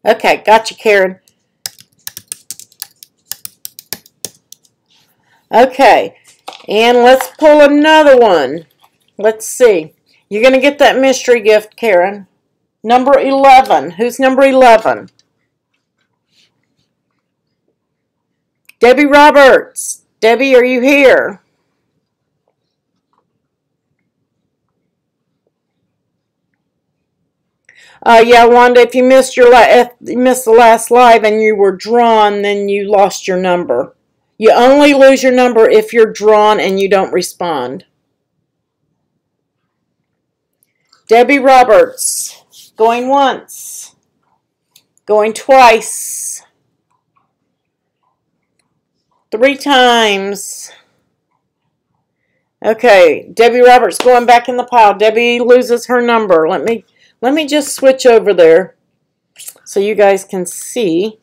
S1: Okay, gotcha, Karen. Okay, and let's pull another one. Let's see. You're going to get that mystery gift, Karen. Number 11. Who's number 11? Debbie Roberts. Debbie, are you here? Yeah, Wanda, if you missed the last live and you were drawn, then you lost your number. You only lose your number if you're drawn and you don't respond. Debbie Roberts, going once, going twice, 3 times. Okay, Debbie Roberts going back in the pile. Debbie loses her number. Let me just switch over there so you guys can see.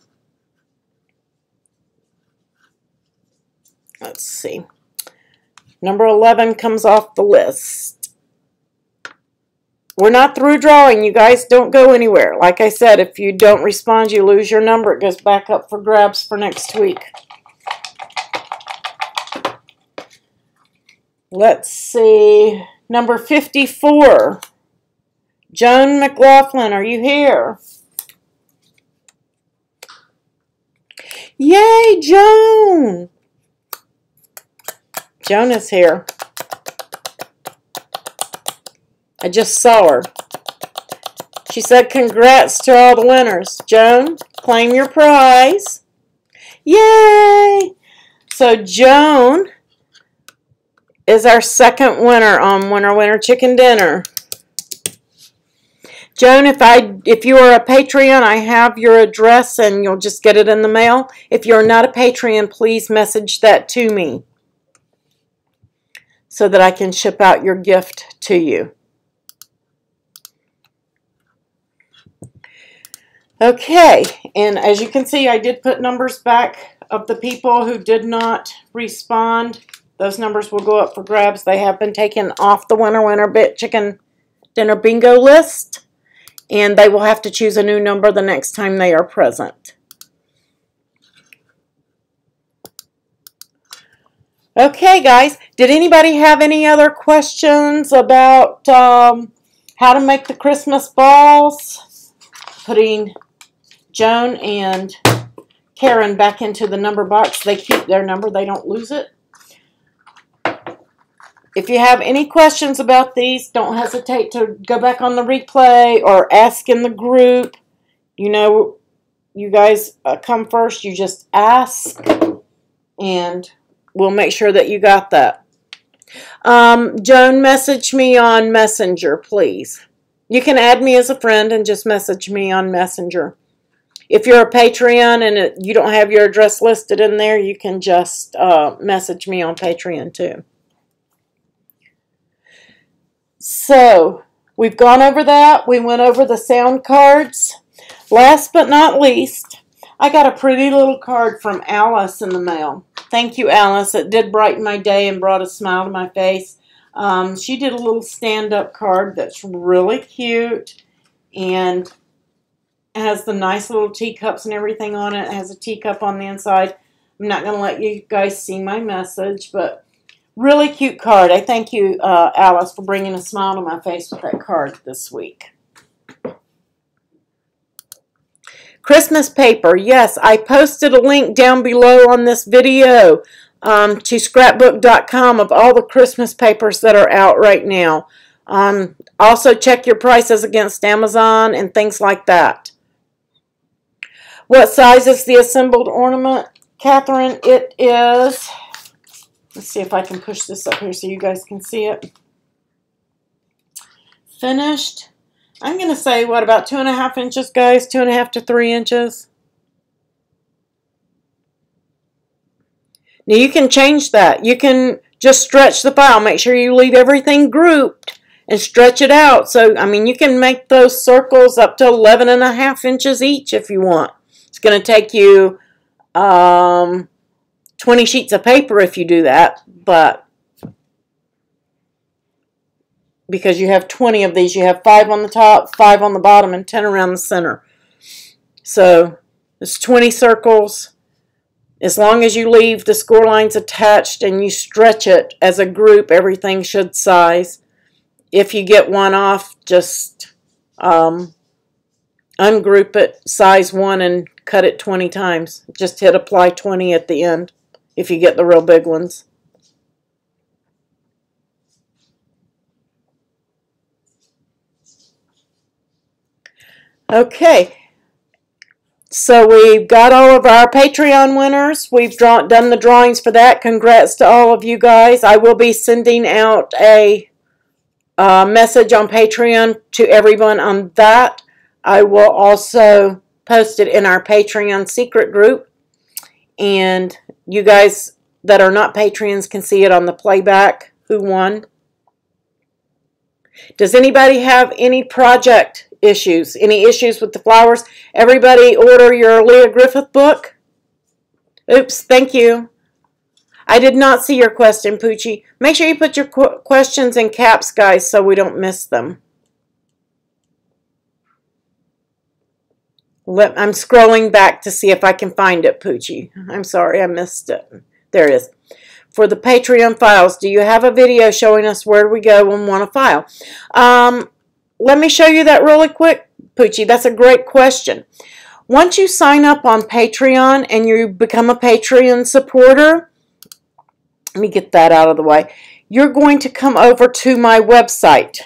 S1: Let's see. Number 11 comes off the list. We're not through drawing. You guys don't go anywhere. Like I said, if you don't respond, you lose your number. It goes back up for grabs for next week. Let's see. Number 54. Joan McLaughlin, are you here? Yay, Joan! Joan is here. I just saw her. She said congrats to all the winners. Joan, claim your prize. Yay! So Joan is our second winner on Winner Winner Chicken Dinner. Joan, if you are a Patreon, I have your address and you'll just get it in the mail. If you're not a Patreon, please message that to me so that I can ship out your gift to you. Okay, and as you can see, I did put numbers back of the people who did not respond. Those numbers will go up for grabs. They have been taken off the Winner Winner Chicken Dinner Bingo list. And they will have to choose a new number the next time they are present. Okay, guys, did anybody have any other questions about how to make the Christmas balls? Putting Joan and Karen back into the number box. They keep their number. They don't lose it. If you have any questions about these, don't hesitate to go back on the replay or ask in the group. You know, you guys come first. You just ask, and we'll make sure that you got that. Joan, message me on Messenger, please. You can add me as a friend and just message me on Messenger. If you're a Patreon and you don't have your address listed in there, you can just message me on Patreon too. So, we've gone over that. We went over the sound cards. Last but not least, I got a pretty little card from Alice in the mail. Thank you, Alice. It did brighten my day and brought a smile to my face. She did a little stand-up card that's really cute and has the nice little teacups and everything on it. It has a teacup on the inside. I'm not going to let you guys see my message, but really cute card. I thank you, Alice, for bringing a smile to my face with that card this week. Christmas paper. Yes, I posted a link down below on this video to scrapbook.com of all the Christmas papers that are out right now. Also, check your prices against Amazon and things like that. What size is the assembled ornament, Catherine? It is, let's see if I can push this up here so you guys can see it. Finished. I'm going to say, what, about 2.5 inches, guys? 2.5 to 3 inches. Now, you can change that. You can just stretch the file. Make sure you leave everything grouped and stretch it out. So, I mean, you can make those circles up to 11.5 inches each if you want. It's going to take you 20 sheets of paper if you do that, but because you have 20 of these, you have 5 on the top, 5 on the bottom, and 10 around the center. So it's 20 circles. As long as you leave the score lines attached and you stretch it as a group, everything should size. If you get one off, just ungroup it, size one, and cut it 20 times. Just hit apply 20 at the end if you get the real big ones. Okay, so we've got all of our Patreon winners. We've done the drawings for that. Congrats to all of you guys. I will be sending out a message on Patreon to everyone on that. I will also post it in our Patreon secret group. And you guys that are not Patreons can see it on the playback who won. Does anybody have any project issues? Any issues with the flowers? Everybody order your Leah Griffith book. Oops, thank you. I did not see your question, Poochie. Make sure you put your questions in caps, guys, so we don't miss them. I'm scrolling back to see if I can find it, Poochie. I'm sorry, I missed it. There it is. For the Patreon files, do you have a video showing us where we go and want a file? Let me show you that really quick, Poochie. That's a great question. Once you sign up on Patreon and you become a Patreon supporter, let me get that out of the way. You're going to come over to my website.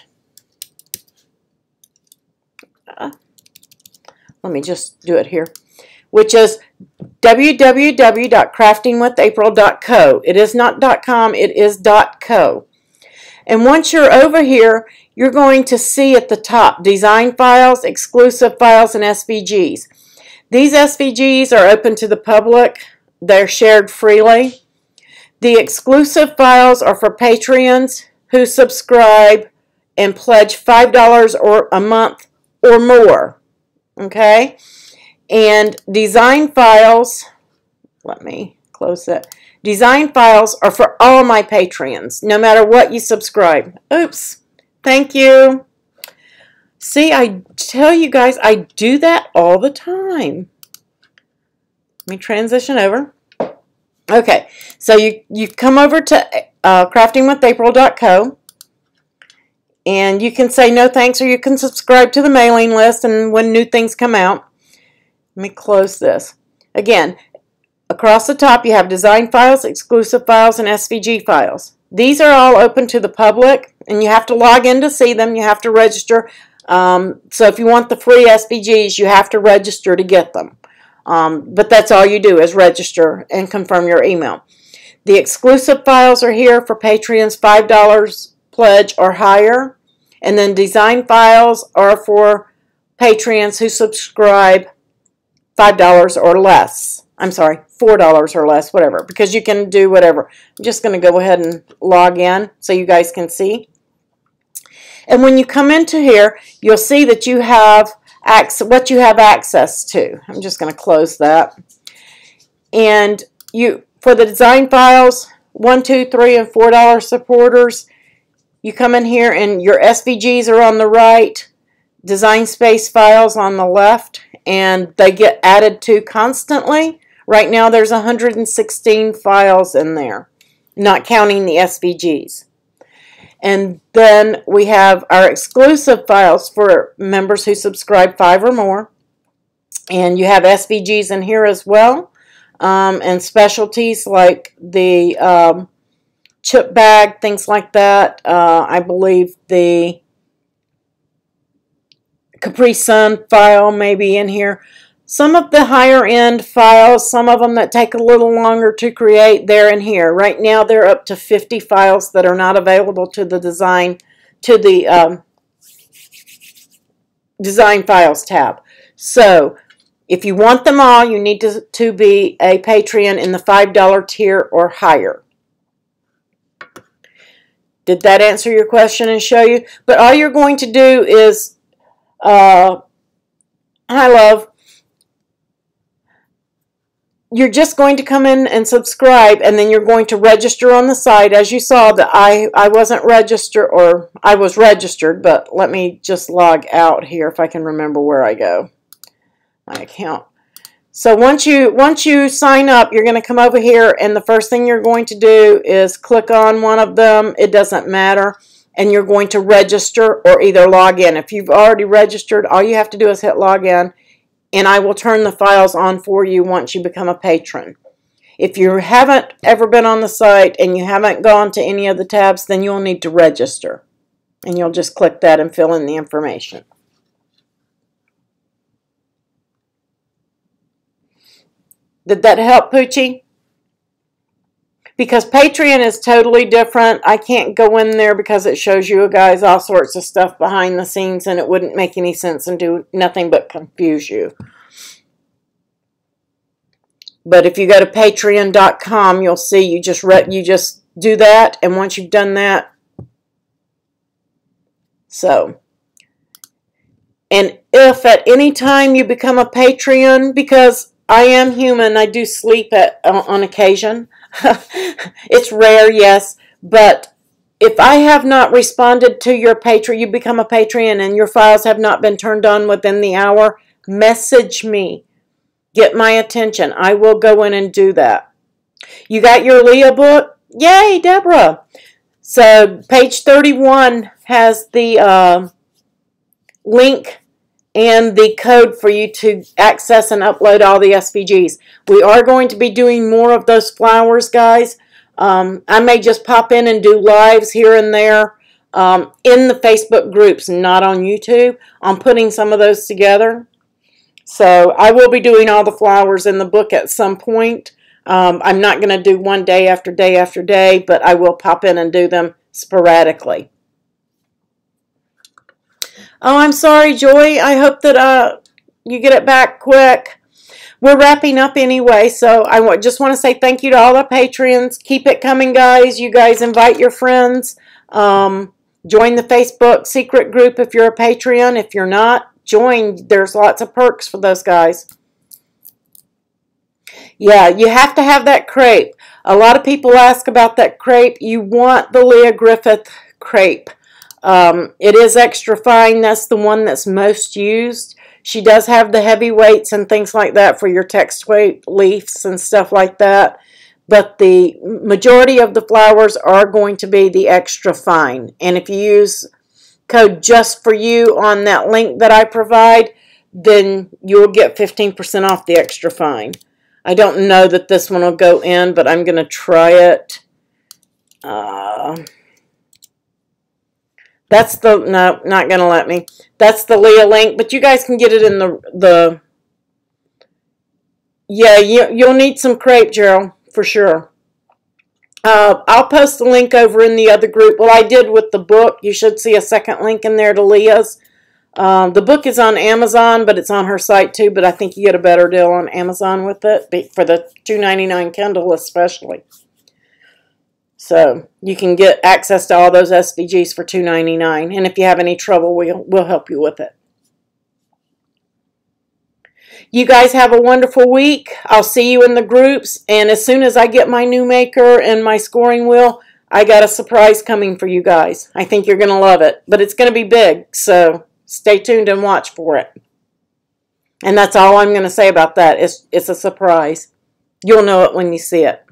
S1: Let me just do it here, which is www.craftingwithapril.co. It is not .com, it is .co. And once you're over here, you're going to see at the top design files, exclusive files, and SVGs. These SVGs are open to the public. They're shared freely. The exclusive files are for Patreons who subscribe and pledge $5 or a month or more. Okay? And design files, let me close that. Design files are for all my Patreons, no matter what you subscribe. Oops. Thank you. See, I tell you guys, I do that all the time. Let me transition over. Okay, so you come over to craftingwithapril.co, and you can say no thanks, or you can subscribe to the mailing list, and when new things come out. Let me close this. Again, across the top you have design files, exclusive files, and SVG files. These are all open to the public, and you have to log in to see them. You have to register. So if you want the free SVGs, you have to register to get them. But that's all you do is register and confirm your email. The exclusive files are here for Patreons $5 pledge or higher. And then design files are for Patreons who subscribe $5 or less. I'm sorry, $4 or less, whatever, because you can do whatever. I'm just going to go ahead and log in so you guys can see. And when you come into here, you'll see that you have what you have access to. I'm just going to close that. And for the design files, $1, $2, $3, and $4 supporters, you come in here and your SVGs are on the right, design space files on the left, and they get added to constantly. Right now there's 116 files in there, not counting the SVGs. And then we have our exclusive files for members who subscribe 5 or more. And you have SVGs in here as well. And specialties like the chip bag, things like that. I believe the Capri Sun file may be in here. Some of the higher end files, some of them that take a little longer to create, they're in here. Right now they're up to 50 files that are not available to the design files tab. So if you want them all, you need to be a Patreon in the $5 tier or higher. Did that answer your question and show you? But all you're going to do is, hi love, you're just going to come in and subscribe, and then you're going to register on the side. As you saw, that I wasn't registered, or I was registered, but let me just log out here if I can remember where I go. My account. So once you sign up, you're going to come over here, and the first thing you're going to do is click on one of them. It doesn't matter. And you're going to register or either log in. If you've already registered, all you have to do is hit log in, and I will turn the files on for you once you become a patron. If you haven't ever been on the site and you haven't gone to any of the tabs, then you'll need to register. And you'll just click that and fill in the information. Did that help, Poochie? Because Patreon is totally different. I can't go in there because it shows you guys all sorts of stuff behind the scenes, and it wouldn't make any sense and do nothing but confuse you. But if you go to patreon.com, you'll see you just do that, and once you've done that, so. And if at any time you become a Patreon, because I am human, I do sleep on occasion. It's rare, yes, but if I have not responded to your Patreon, you become a Patreon and your files have not been turned on within the hour, message me. Get my attention. I will go in and do that. You got your Leah book? Yay, Deborah. So page 31 has the link and the code for you to access and upload all the SVGs. We are going to be doing more of those flowers, guys. I may just pop in and do lives here and there in the Facebook groups, not on YouTube. I'm putting some of those together. So I will be doing all the flowers in the book at some point. I'm not going to do one day after day after day, but I will pop in and do them sporadically. Oh, I'm sorry, Joy. I hope that you get it back quick. We're wrapping up anyway, so I just want to say thank you to all the Patreons. Keep it coming, guys. You guys invite your friends. Join the Facebook secret group if you're a Patreon. If you're not, join. There's lots of perks for those guys. Yeah, you have to have that crepe. A lot of people ask about that crepe. You want the Leah Griffith crepe. It is extra fine. That's the one that's most used. She does have the heavy weights and things like that for your text weight leaves and stuff like that. but the majority of the flowers are going to be the extra fine. And if you use code just for you on that link that I provide, then you'll get 15% off the extra fine. I don't know that this one will go in, but I'm going to try it. That's the, no, not going to let me. That's the Leah link, but you guys can get it in the yeah, you'll need some crepe, Gerald, for sure. I'll post the link over in the other group. Well, I did with the book. You should see a second link in there to Leah's. The book is on Amazon, but it's on her site too, but I think you get a better deal on Amazon with it, for the $2.99 Kindle especially. So you can get access to all those SVGs for $2.99, and if you have any trouble, we'll help you with it. You guys have a wonderful week. I'll see you in the groups, and as soon as I get my new maker and my scoring wheel, I got a surprise coming for you guys. I think you're going to love it, but it's going to be big, so stay tuned and watch for it. And that's all I'm going to say about that. It's a surprise. You'll know it when you see it.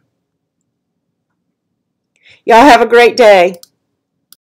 S1: Y'all have a great day.